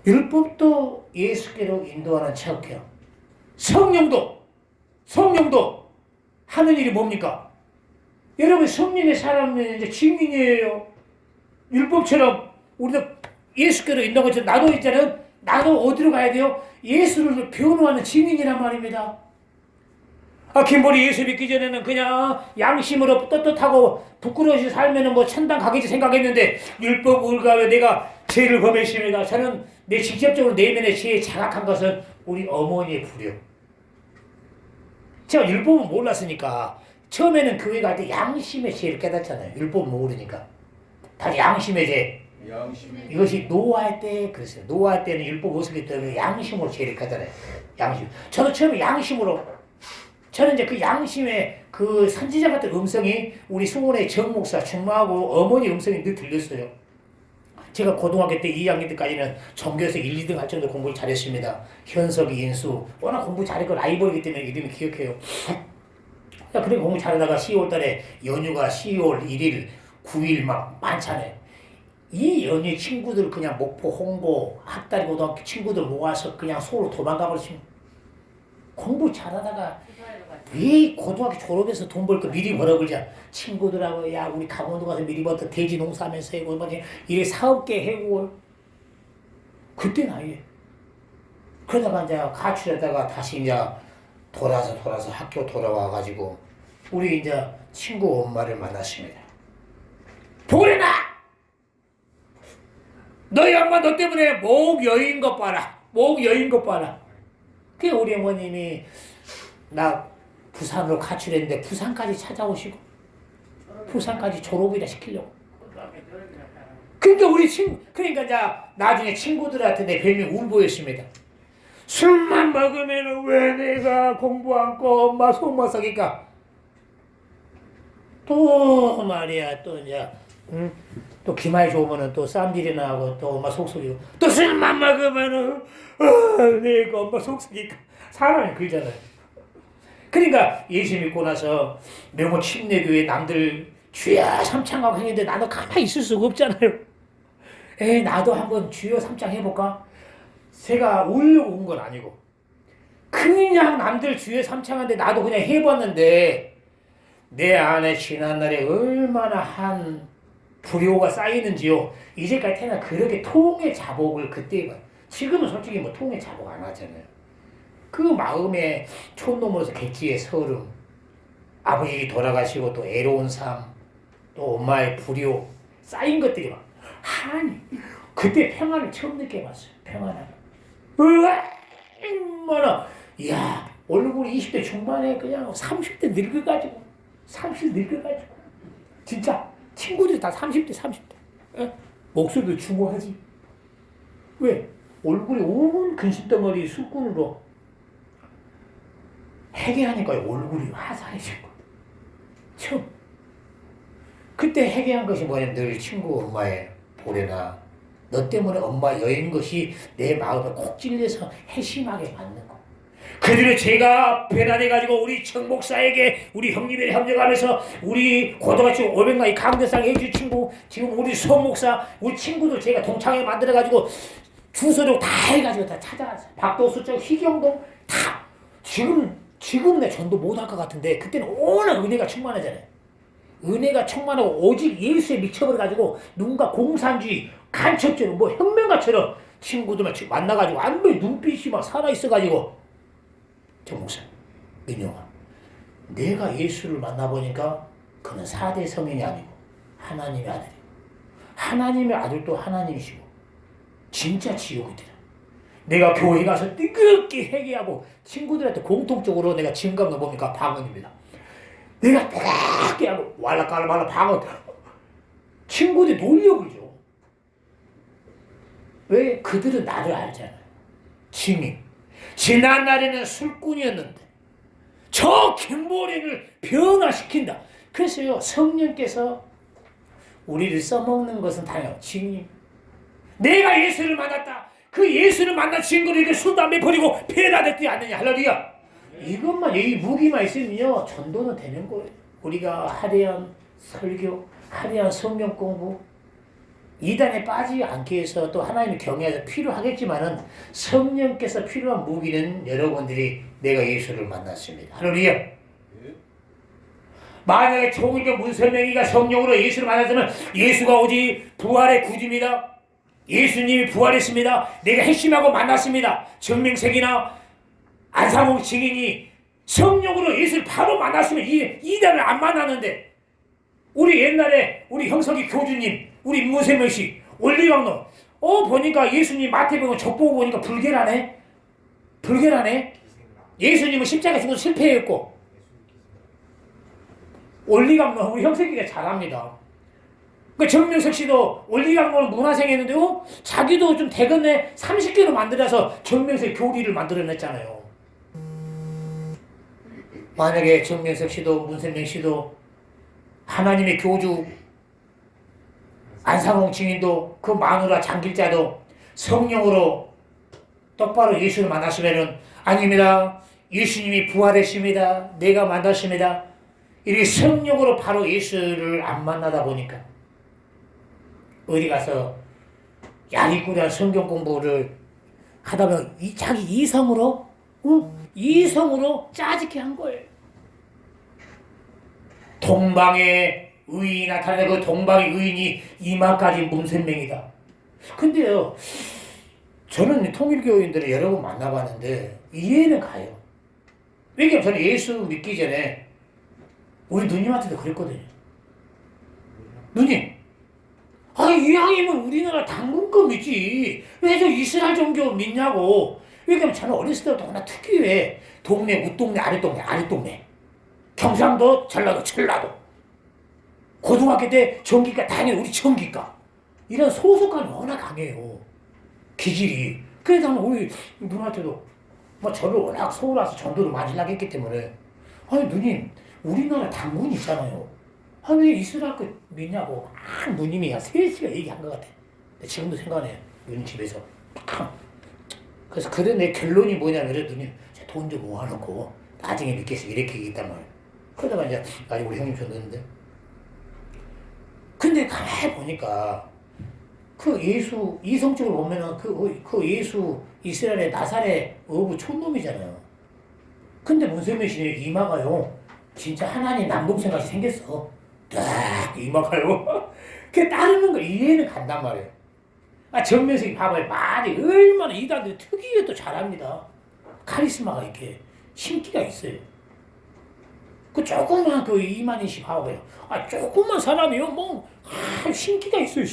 율법도 예수께로 인도하는 체험이요. 성령도 하는 일이 뭡니까? 여러분 성령의 사람은 이제 증인이에요. 율법처럼 우리도 예수께로 인도하는 것처럼 나도 있잖아요. 나도 어디로 가야 돼요? 예수를 변호하는 증인이란 말입니다. 김보리 예수 믿기 전에는 그냥 양심으로 떳떳하고 부끄러워서 살면은 뭐 천당 가겠지 생각했는데 율법 을가며 내가 죄를 범했습니다. 저는 내 직접적으로 내면의 죄에 자각한 것은 우리 어머니의 불효. 제가 율법은 몰랐으니까 처음에는 교회 갈 때 양심의 죄를 깨닫잖아요. 율법 모르니까. 다 양심의 죄. 이것이 노아할 때 그랬어요. 노아할 때는 율법 어떻게 때문에 양심으로 죄를 깨달아요. 양심. 저도 처음에 양심으로 저는 이제 그 양심의 그 선지자 같은 음성이 우리 수원의 정 목사 충마하고 어머니 음성이 늘 들렸어요. 제가 고등학교 때 2학년 때까지는 전교에서 1, 2등 할 정도 공부를 잘했습니다. 현석이, 인수 워낙 공부 잘했고 라이벌이기 때문에 이름이 기억해요. 그래 공부 잘하다가 10월 달에 연휴가 10월 1일, 9일 막 많잖아요. 이 연휴 친구들 그냥 목포, 홍보, 학다리 고등학교 친구들 모아서 그냥 서울로 도망가 버리시면 공부 잘하다가 왜 고등학교 졸업해서 돈 벌 거 미리 벌어보자. 친구들하고 야 우리 강원도 가서 미리 벌어 돼지 농사하면서 해고 이래 사업계 해고 그때는 아예 그러다가 이제 가출하다가 다시 이제 돌아서 학교 돌아와 가지고 우리 이제 친구 엄마를 만났습니다. 보래나 너희 엄마 너 때문에 목 여인 것 봐라. 목 여인 것 봐라. 그 우리 어머님이 나 부산으로 가출했는데 부산까지 찾아오시고 부산까지 졸업이라 시키려고. 그러니까 우리 그러니까 이제 나중에 친구들한테 내 별명 울보였습니다. 술만 먹으면 왜 내가 공부 않고 엄마 속못 썩일까? 또 말이야 또 이제 또 기말 좋으면은 또 쌈질이나 하고 또 엄마 속 썩이고 또 술만 먹으면은 내가 엄마 속 썩일까? 사람이 그러잖아요. 그러니까 예수 믿고 나서 명호 침례교회 남들 주여 삼창하고 했는데 나도 가만히 있을 수가 없잖아요. 나도 한번 주여 삼창 해볼까? 제가 울려고 온 건 아니고 그냥 남들 주여 삼창하는데 나도 그냥 해봤는데 내 안에 지난날에 얼마나 한 불효가 쌓이는지요. 이제까지 태어나 그렇게 통의 자복을 그때 지금은 솔직히 뭐 통의 자복 안 하잖아요. 그 마음에 촌놈으로서 객지의 서름, 아버지 돌아가시고 또 애로운 삶, 또 엄마의 불효 쌓인 것들이 막 그때 평안을 처음 느껴봤어요. 평안을. 얼마나 이야 얼굴이 20대 중반에 그냥 30대 늙어가지고 진짜 친구들이 다 30대 목소리도 중후하지. 왜? 얼굴이 온 근심덩어리 술꾼으로 회개하니까 얼굴이 화사해지고 처음 그때 회개한 것이 뭐냐면 늘 친구 엄마의 보래나 너 때문에 엄마 여인 것이 내 마음에 콕 찔려서 회심하게 받는 거. 그들의 죄가 배달해가지고 우리 청 목사에게 우리 형님들이 협력하면서 우리 고등학교 500만이 강대상 해줄 친구 지금 우리 송 목사 우리 친구들 제가 동창회 만들어가지고 주소록 다 해가지고 다 찾아갔어요. 박도수청 희경동 다 지금 내 전도 못할 것 같은데 그때는 워낙 은혜가 충만하잖아요. 은혜가 충만하고 오직 예수에 미쳐버려가지고 누군가 공산주의, 간첩죄로 뭐 혁명가처럼 친구들만 만나가지고 안보이 눈빛이 막 살아있어가지고 저 목사, 민영아, 내가 예수를 만나보니까 그는 4대 성인이 아니고 하나님의 아들이고 하나님의 아들도 하나님이시고 진짜 지옥이더라. 내가 교회 가서 뜨겁게 회개하고 친구들한테 공통적으로 내가 증거하는 거 보니까 방언입니다. 내가 뜨겁게 하고 왈라깔라말라 방언 친구들이 놀려버리죠. 왜? 그들은 나를 알잖아요. 증인. 지난 날에는 술꾼이었는데 저 김보령을 변화시킨다. 그래서요, 성령께서 우리를 써먹는 것은 당연히 증인. 내가 예수를 만났다. 그 예수를 만난 친구를 이렇게 술, 담배 버리고 배달했지 않느냐. 할렐루야. 이것만, 이 무기만 있으면요, 전도는 되는 거예요. 우리가 화려한 설교, 화려한 성경 공부, 이단에 빠지지 않기 위해서 또 하나님의 경외에서 필요하겠지만은 성령께서 필요한 무기는 여러분들이 내가 예수를 만났습니다. 할렐루야. 만약에 총일교 문선명이가 성령으로 예수를 만났으면 예수가 오직 부활의 구주입니다. 예수님이 부활했습니다. 내가 핵심하고 만났습니다. 정명석이나 안상홍 증인이 성령으로 예수를 바로 만났으면 이단을 안 만났는데, 우리 옛날에 우리 형석이 교주님, 우리 문세명 씨, 원리왕론, 보니까 예수님 마태복음 족보고 보니까 불결하네. 예수님은 십자가 죽어서 실패했고, 원리강론 우리 형석이가 잘합니다. 그 정명석 씨도 원리강론은 문화생했는데요, 자기도 좀 대건에 30개로 만들어서 정명석 교리를 만들어냈잖아요. 만약에 정명석 씨도 문선명 씨도 하나님의 교주, 안상홍 증인도 그 마누라 장길자도 성령으로 똑바로 예수를 만났으면은, 아닙니다, 예수님이 부활했습니다, 내가 만났습니다, 이렇게 성령으로 바로 예수를 안 만나다 보니까 어디 가서 야리꾸리한 성경 공부를 하다 보면 자기 이성으로 짜증게 한 거예요. 동방의 의인이 나타나고 그 동방의 의인이 이마까지 문선명이다. 근데요, 저는 통일교인들을 여러 번 만나봤는데 이해는 가요. 왜냐면 저는 예수 믿기 전에 우리 누님한테도 그랬거든요. 누님, 이왕이면 우리나라 당분금이지 왜 저 이스라엘 종교 믿냐고. 왜냐면 저는 어렸을 때부터 하나 특유의 동네, 윗동네, 아랫동네, 경상도, 전라도, 고등학교 때 전기과, 당연히 우리 전기과, 이런 소속감이 워낙 강해요, 기질이. 그래서 우리 누나한테도 저를 워낙 서울 와서 전도를 많이 하겠기 때문에, 누님, 우리나라 당군 있잖아요. 왜 이스라엘 거 믿냐고 누님이 한 3시간 얘기한 것 같아. 지금도 생각나요. 누님 집에서. 그래서 그래, 내 결론이 뭐냐면, 누님, 돈 좀 모아놓고 나중에 믿겠어, 이렇게 얘기했단 말이에요. 그러다가 이제 나중에 우리 형님 줬는데, 근데 가만히 보니까 그 예수, 이성적으로 보면은 그 예수 이스라엘의 나사렛 어부 촌놈이잖아요. 근데 문세민 씨는 이마가요, 진짜 하나님 남동생같이 생겼어. 딱 이마가요. 그게 따르는 거 이해는 간단 말이에요. 정면석이 봐봐요. 말이 얼마나 이단들 특유의 또 잘합니다. 카리스마가 이렇게 신기가 있어요. 그 조그만 그 이만희 씨 봐봐요. 조그만 사람이요. 신기가 있어요.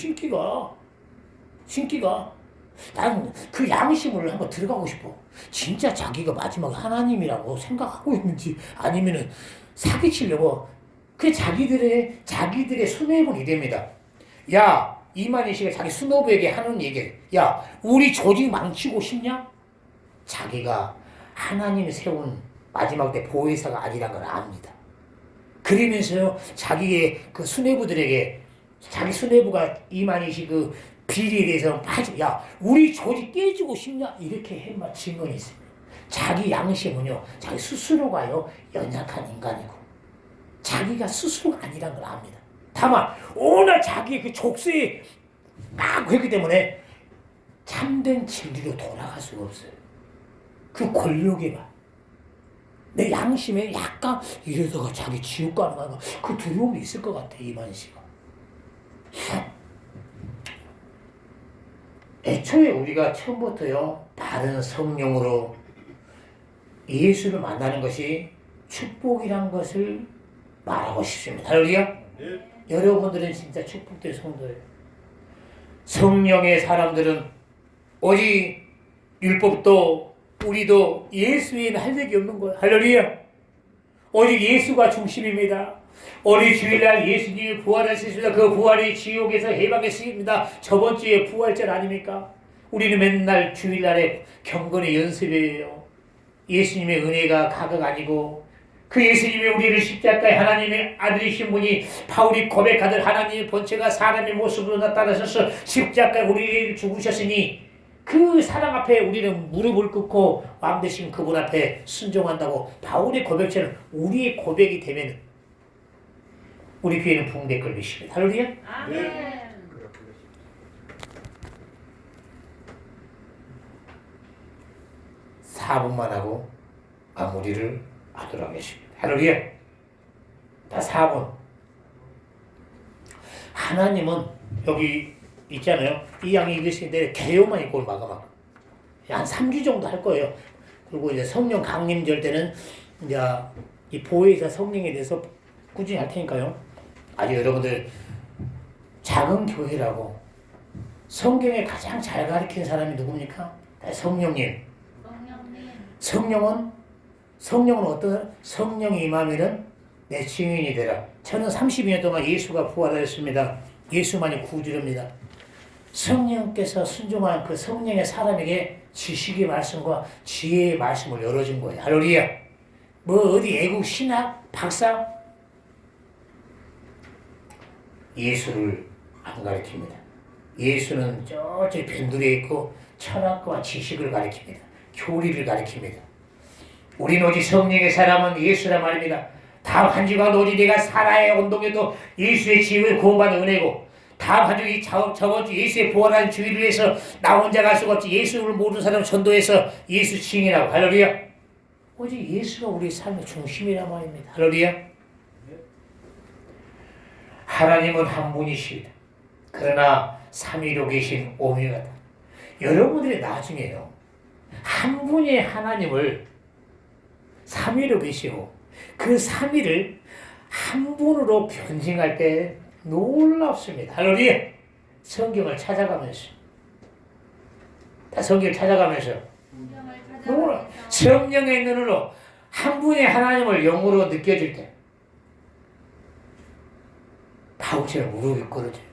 신기가. 난 그 양심을 한번 들어가고 싶어. 진짜 자기가 마지막에 하나님이라고 생각하고 있는지, 아니면은 사기치려고. 그 자기들의 수뇌부는 이됩니다. 야, 이만희 씨가 자기 수뇌부에게 하는 얘기, 야, 우리 조직 망치고 싶냐? 자기가 하나님이 세운 마지막 때 보혜사가 아니란 걸 압니다. 그러면서요, 자기의 그 수뇌부들에게, 자기 수뇌부가 이만희 씨 그 비리에 대해서 야, 우리 조직 깨지고 싶냐? 이렇게 해만 증언이 있습니다. 자기 양심은요, 자기 스스로가요, 연약한 인간이고, 자기가 스스로가 아니란 걸 압니다. 다만, 오늘 자기의 그 족쇄에 막 그랬기 때문에 참된 진리로 돌아갈 수가 없어요. 그 권력에만. 내 양심에 약간 이러다가 자기 지옥 가는 거 그 두려움이 있을 것 같아 이만 씨가. 애초에 우리가 처음부터요 바른 성령으로 예수를 만나는 것이 축복이란 것을 말하고 싶습니다. 할렐루야. 여러분들은 진짜 축복된 성도예요. 성령의 사람들은 오직 율법도 우리도 예수 외에는 할 얘기 없는 거예요. 할렐루야. 오직 예수가 중심입니다. 우리 주일날 예수님이 부활하셨습니다. 그 부활이 지옥에서 해방했습니다. 저번 주에 부활절 아닙니까? 우리는 맨날 주일날에 경건의 연습이에요. 예수님의 은혜가 가격 아니고 그 예수님이 우리를 십자가에 하나님의 아들이신 분이 바울이 고백하듯 하나님의 본체가 사람의 모습으로 나타나셔서 십자가에 우리를 죽으셨으니 그 사랑 앞에 우리는 무릎을 꿇고 왕 되신 그분 앞에 순종한다고 바울의 고백처럼 우리의 고백이 되면 우리 귀에는 붕대 걸리십니다. 할렐루야. 아멘. 4분만 하고 마무리를 하도록 하겠습니다. 할렐루야. 다 4분. 하나님은 여기 있잖아요. 이 양이 이것인데 개요만 있고 마감하고 한 3주 정도 할 거예요. 그리고 이제 성령 강림절 때는 이제 이 보혜사 성령에 대해서 꾸준히 할 테니까요. 아주 여러분들 작은 교회라고 성경에 가장 잘 가르친 사람이 누굽니까? 성령님. 성령은 어떤 성령이 임하면은 내 증인이 되라. 저는 32년 동안 예수가 부활하였습니다. 예수만이 구주입니다. 성령께서 순종한 그 성령의 사람에게 지식의 말씀과 지혜의 말씀을 열어준 거예요. 할렐루야. 뭐 어디 애국 신학 박사 예수를 안 가르칩니다. 예수는 저쪽 변두리에 있고 철학과 지식을 가르칩니다. 교리를 가르칩니다. 우리는 오직 성령의 사람은 예수란 말입니다. 다음 한 주간 오직 내가 살아야 온동에도 예수의 지음을 구원받은 은혜고 다음 한 주 저번 주 예수의 부활한 주의를 위해서 나 혼자 갈 수가 없지. 예수를 모르는 사람 전도해서 예수 증인하고 할렐루야. 오직 예수가 우리 삶의 중심이란 말입니다. 할렐루야. 하나님은 한 분이십니다. 그러나 삼위로 계신 오미가다. 여러분들이 나중에요 한 분의 하나님을 삼위로 계시고 그 삼위를 한 분으로 변증할 때 놀랍습니다. 할렐루야. 성경을 찾아가면서 다 성경을 찾아가면서 성령의 눈으로 한 분의 하나님을 영으로 느껴질 때 바울처럼 무릎이 꿇어져요.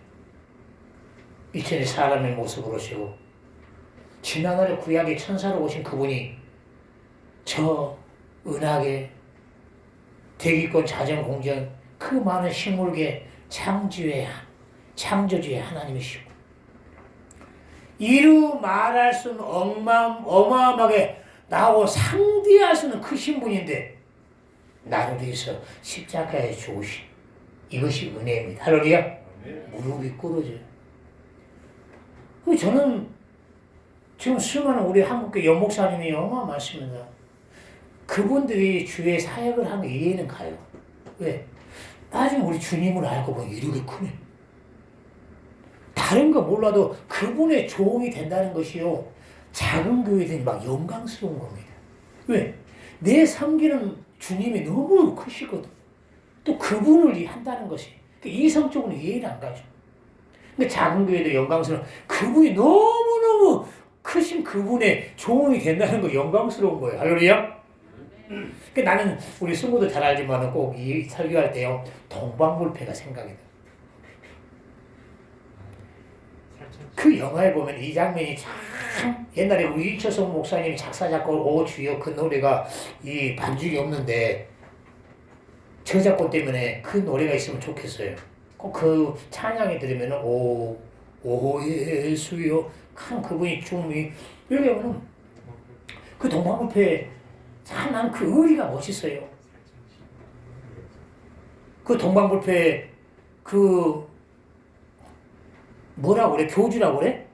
이천에 사람의 모습으로 오시고 지난날에 구약의 천사로 오신 그분이 저 은하계 대기권 자전공전 그 많은 식물계 창조주의 하나님이시고 이루 말할 수는 어마어마하게 나하고 상대할 수는 크신 분인데 나를 위해서 십자가에 죽으신 이것이 은혜입니다. 할렐루야. 무릎이 꿇어져요. 저는 지금 수많은 우리 한국교 연목사님이 어마어마하십니다. 그분들이 주의 사역을 하는 이해는 가요. 왜? 나중에 우리 주님을 알고 보면 이렇게 크네. 다른 거 몰라도 그분의 조응이 된다는 것이요. 작은 교회들이 막 영광스러운 겁니다. 왜? 내 섬기는 주님이 너무 크시거든. 또 그분을 한다는 것이 이성적으로 이해는 안 가죠. 근데 작은 교회도 영광스러운 그분이 너무너무 크신 그분의 조응이 된다는 거 영광스러운 거예요. 할렐루야. 나는 우리 승우도 잘 알지만 꼭 이 설교할 때요 동방불패가 생각이 나. 그 영화에 보면 이 장면이 참 옛날에 우리 이철성 목사님이 작사 작곡을 오 주여 그 노래가 이 반죽이 없는데 저작권 때문에 그 노래가 있으면 좋겠어요. 꼭 그 찬양이 들으면 오 예수여 큰 그분이 춤이 왜냐면 그 동방불패 참 난 그 의리가 멋있어요. 그 동방불패 그 뭐라고 그래? 교주라고 그래?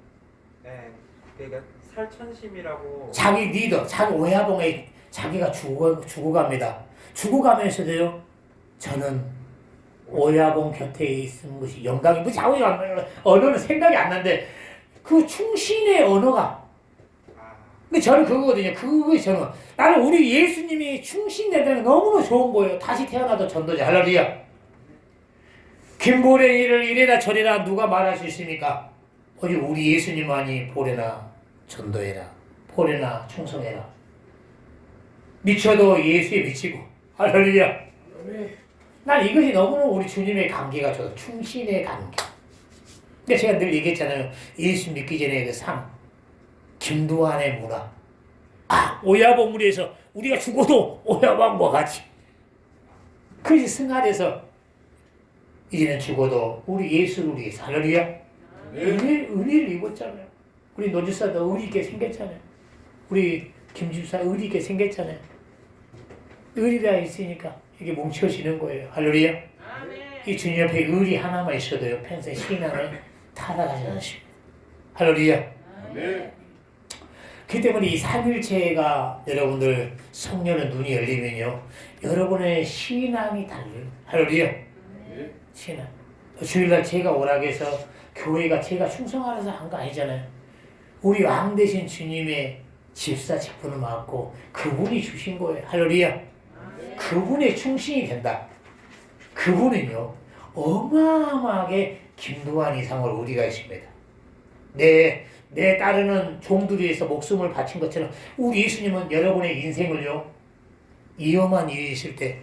네, 그러니까 살천심이라고 자기 리더, 자기 오야봉의 자기가 죽어갑니다. 죽어가면서도요, 저는 오야봉 곁에 있는 것이 영광이, 뭐 자우지 언어는 생각이 안 나는데, 그 충신의 언어가, 근데 저는 그거거든요. 그것이 저는, 나는 우리 예수님이 충신되는 게 너무너무 좋은 거예요. 다시 태어나도 전도자. 할렐루야. 김보령 일을 이래라 저래라 누가 말할 수 있습니까? 오직 우리 예수님만이 보래나 전도해라. 보래나 충성해라. 미쳐도 예수에 미치고. 할렐루야. 난 이것이 너무너무 우리 주님의 관계가 좋아. 충신의 관계. 근데 제가 늘 얘기했잖아요. 예수 믿기 전에 그 삶. 김두한의 문화. 오야봉우리에서 우리가 죽어도 오야봉과 같이. 그것이 승하돼서 이제는 죽어도 우리 예수를 위해서. 할렐루야. 은혜를 입었잖아요. 우리 노지사도 의리 있게 생겼잖아요. 우리 김집사 의리 있게 생겼잖아요. 의리가 있으니까 이게 뭉쳐지는 거예요. 할렐루야. 이 주님 옆에 의리 하나만 있어도요, 평생 신앙을 타락하지 않으십니다. 할렐루야. 그 때문에 이 삼일체가 여러분들 성령의 눈이 열리면요, 여러분의 신앙이 달라요. 할렐루야. 신앙. 주일날 제가 오라고 해서 교회가 제가 충성하라서 한 거 아니잖아요. 우리 왕 대신 주님의 집사 직분을 맡고 그분이 주신 거예요. 할렐루야. 그분의 충신이 된다. 그분은요, 어마어마하게 김두한 이상을 우리가 있습니다. 내 따르는 종들을 위해서 목숨을 바친 것처럼 우리 예수님은 여러분의 인생을요, 위험한 일이 있을 때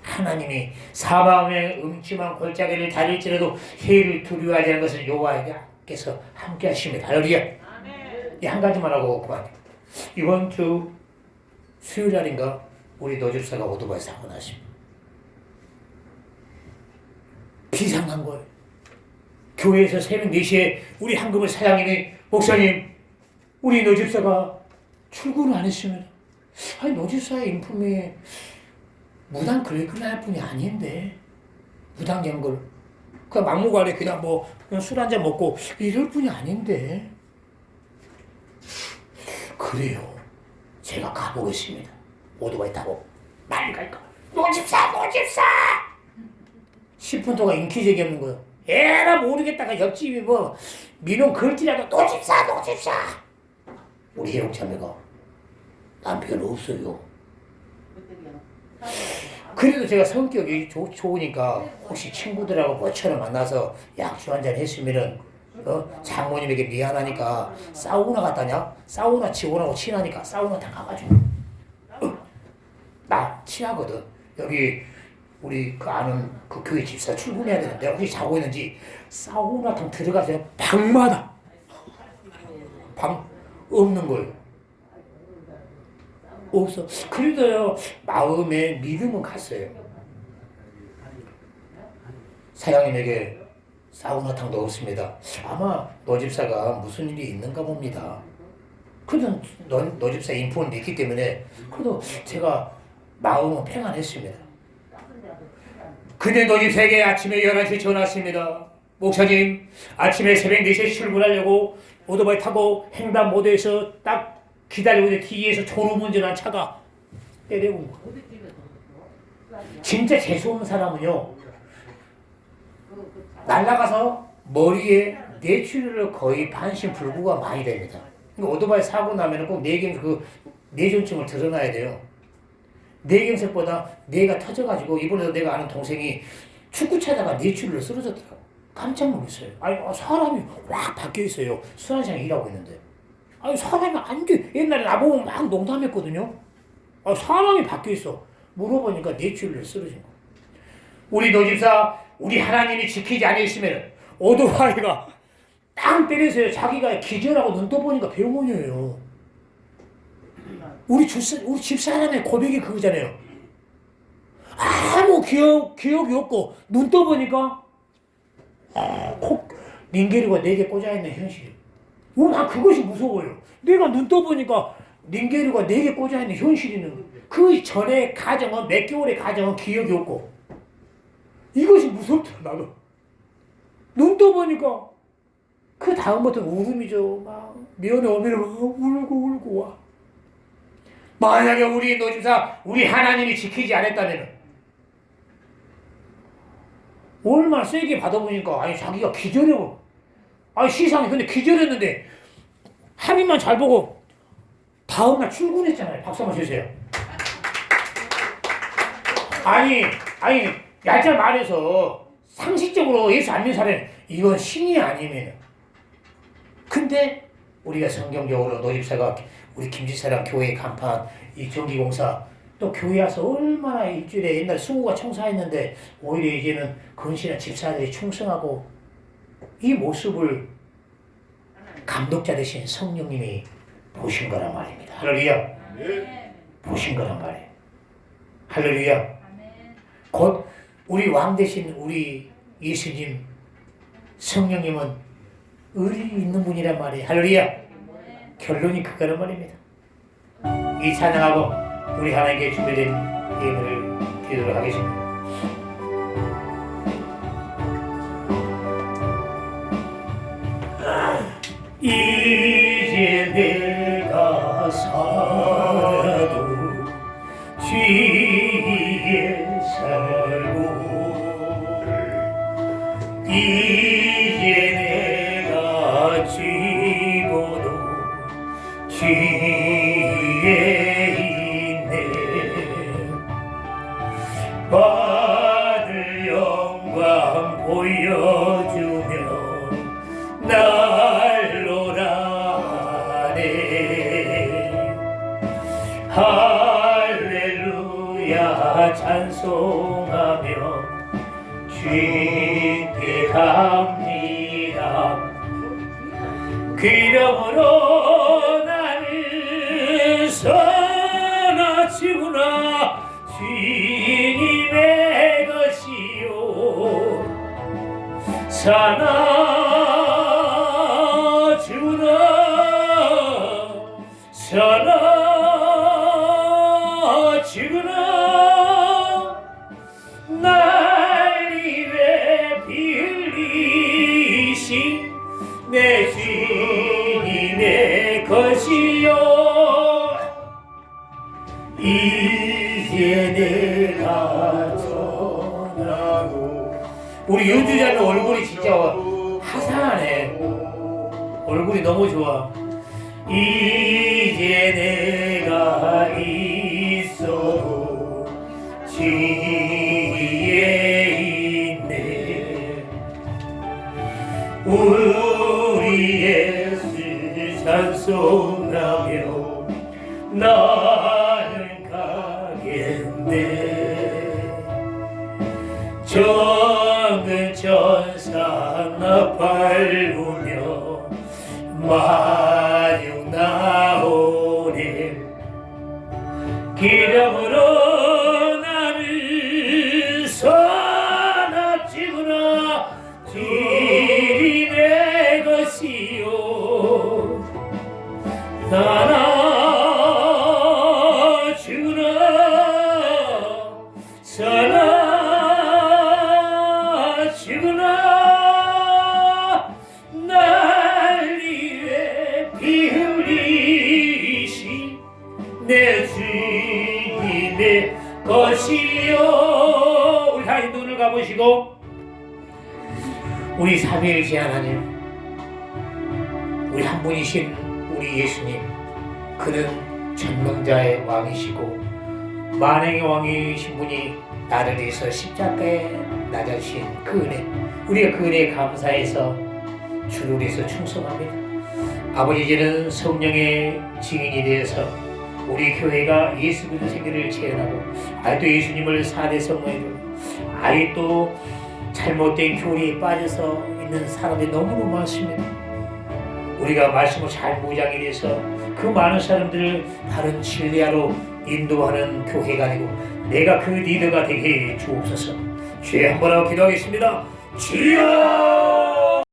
하나님이 사방의 음침한 골짜기를 다릴지라도 해를 두려워하지 않는 것을 여호와께서 함께 하십니다. 할렐루야. 이 한 가지만 하고 그만. 이번 주 수요일 날인가 우리 노집사가 오토바이 사고 났습니다. 비상한 거예요. 교회에서 새벽 4시에 우리 한금을 사장님이, 목사님, 우리 노집사가 출근을 안 했습니다. 아니, 노집사의 인품이 무당 클래클할 뿐이 아닌데, 무당 연걸 그 막무가내 그냥 술 한잔 먹고 이럴 뿐이 아닌데. 그래요. 제가 가보겠습니다. 오토바이 타고 빨리 갈까? 노집사! 10분 동안 인기제기 없는 거예요. 에라 모르겠다가 옆집이 민원 걸지라도 노집사! 우리 혜영자매가 남편 없어요. 그래도 제가 성격이 좋으니까 혹시 친구들하고 뭐처럼 만나서 약주 한잔 했으면은 장모님에게 미안하니까 사우나 갔다냐? 사우나 직원하고 친하니까 사우나 다 가가지고 나 친하거든. 여기 우리 그 아는 그 교회 집사 출근해야 되는데 혹시 자고 있는지 사우나통 들어가서 방마다 방 없는 거예요. 없어. 그래도요, 마음에 믿음은 갔어요. 사장님에게 사우나탕도 없습니다. 아마 너 집사가 무슨 일이 있는가 봅니다. 그래도 너 집사 인품을 믿기 때문에 그래도 제가 마음은 평안했습니다. 근데 너 집사에게 아침에 11시에 전화 왔습니다. 목사님, 아침에 새벽 4시에 출근하려고 오토바이 타고 횡단보도에서 딱 기다리고 있는 뒤에서 졸음운전한 차가 때려온 거예요. 진짜 재수없는 사람은요, 날아가서 머리에 뇌출혈을 거의 반신불구가 많이 됩니다. 그러니까 오토바이 사고 나면 꼭 뇌전증을 드러나야 돼요. 뇌경색보다 뇌가 터져가지고 이번에도 내가 아는 동생이 축구 차다가 뇌출혈로 쓰러졌더라고. 깜짝 놀랐어요. 아니, 사람이 확 바뀌어 있어요. 수산시장에 일하고 있는데. 아니, 사람이 안 돼. 옛날에 나보고 막 농담했거든요. 사람이 바뀌어 있어. 물어보니까 뇌출혈로 쓰러진 거. 우리 노집사, 우리 하나님이 지키지 않으시면 오토바이가 땅 때려서요. 자기가 기절하고 눈 떠보니까 병원이에요. 우리 집사람의 고백이 그거잖아요. 아무 기억이 없고 눈 떠보니까 링게르가 4개 꽂아있는 현실. 난 그것이 무서워요. 내가 눈 떠보니까 링게르가 4개 꽂아있는 현실이는 그 전에 가정은 몇 개월의 가정은 기억이 없고 이것이 무섭더라. 나도 눈 떠보니까 그 다음부터 울음이죠. 막 미연에 오면 막 울고 와. 만약에 우리 노집사 우리 하나님이 지키지 않았다면 얼마나 세게 받아보니까 아니 자기가 기절해. 아니 시상이 근데 기절했는데 합의만 잘 보고 다음날 출근했잖아요. 박수 한번 주세요. 아니 얄짤 말해서 상식적으로 예수 안 믿는 사람은 이건 신이 아니면 근데 우리가 성경적으로 노집사가 우리 김지사랑 교회 간판 이 전기공사 또 교회 와서 얼마나 일주일에 옛날 수구가 청소했는데 오히려 이제는 건실한 집사들이 충성하고 이 모습을 감독자 되신 성령님이 보신 거란 말입니다. 할렐루야. 보신 거란 말이에요. 할렐루야. 곧 우리 왕 대신 우리 예수님 성령님은 의리 있는 분이란 말이에요. 할렐루야. 결론이 그거란 말입니다. 이 찬양하고 우리 하나님께 준비된 예물을 드리도록 하겠습니다. 이제 내가 살아도 주위에 살고 이제 내가 죽어도 주위에 있네. 받을 영광 보여주며 날로라네. 할렐루야 찬송하며 주께 갑니다. 그 이름으로 나는 선하지구나. 주님의 것이요 선하지구나. 선하지구나. 날 위해 피 흘리신 내 주님의 것이요 이제 내가 전하고. 우리 연주자는 얼굴이 진짜 화사하네. 얼굴이 너무 좋아. 이제 내가 있어도 주위에 있네. 우리 예수 찬송하며 나는 가겠네. 정은 천사 나팔우며 마중 나오네. 기름으로 나를 선합지구나. 주님의 것이요 선하지구나. 선하지구나. 날 위해 피 흘리신 내 주님의 것이요. 우리 다 눈을 감으시고 우리 삼위일체 하나님, 우리 한 분이신 우리 예수님, 그는 전능자의 왕이시고 만행의 왕이신 분이 나를 위해서 십자가에 나가신 그 은혜, 우리가 그 은혜에 감사해서 주를 위해서 충성합니다. 아버지, 이제는 성령의 증인이 되어서 우리 교회가 예수 그리스도 생애를 재현하고 아직도 예수님을 4대 성모에 아직도 잘못된 교리에 빠져서 있는 사람들이 너무너무 많습니다. 우리가 말씀을 잘 무장이 돼서 그 많은 사람들을 바른 진리하러 인도하는 교회가 아니고 내가 그 리더가 되게 해 주옵소서. 주여 한번 하고 기도하겠습니다. 주여!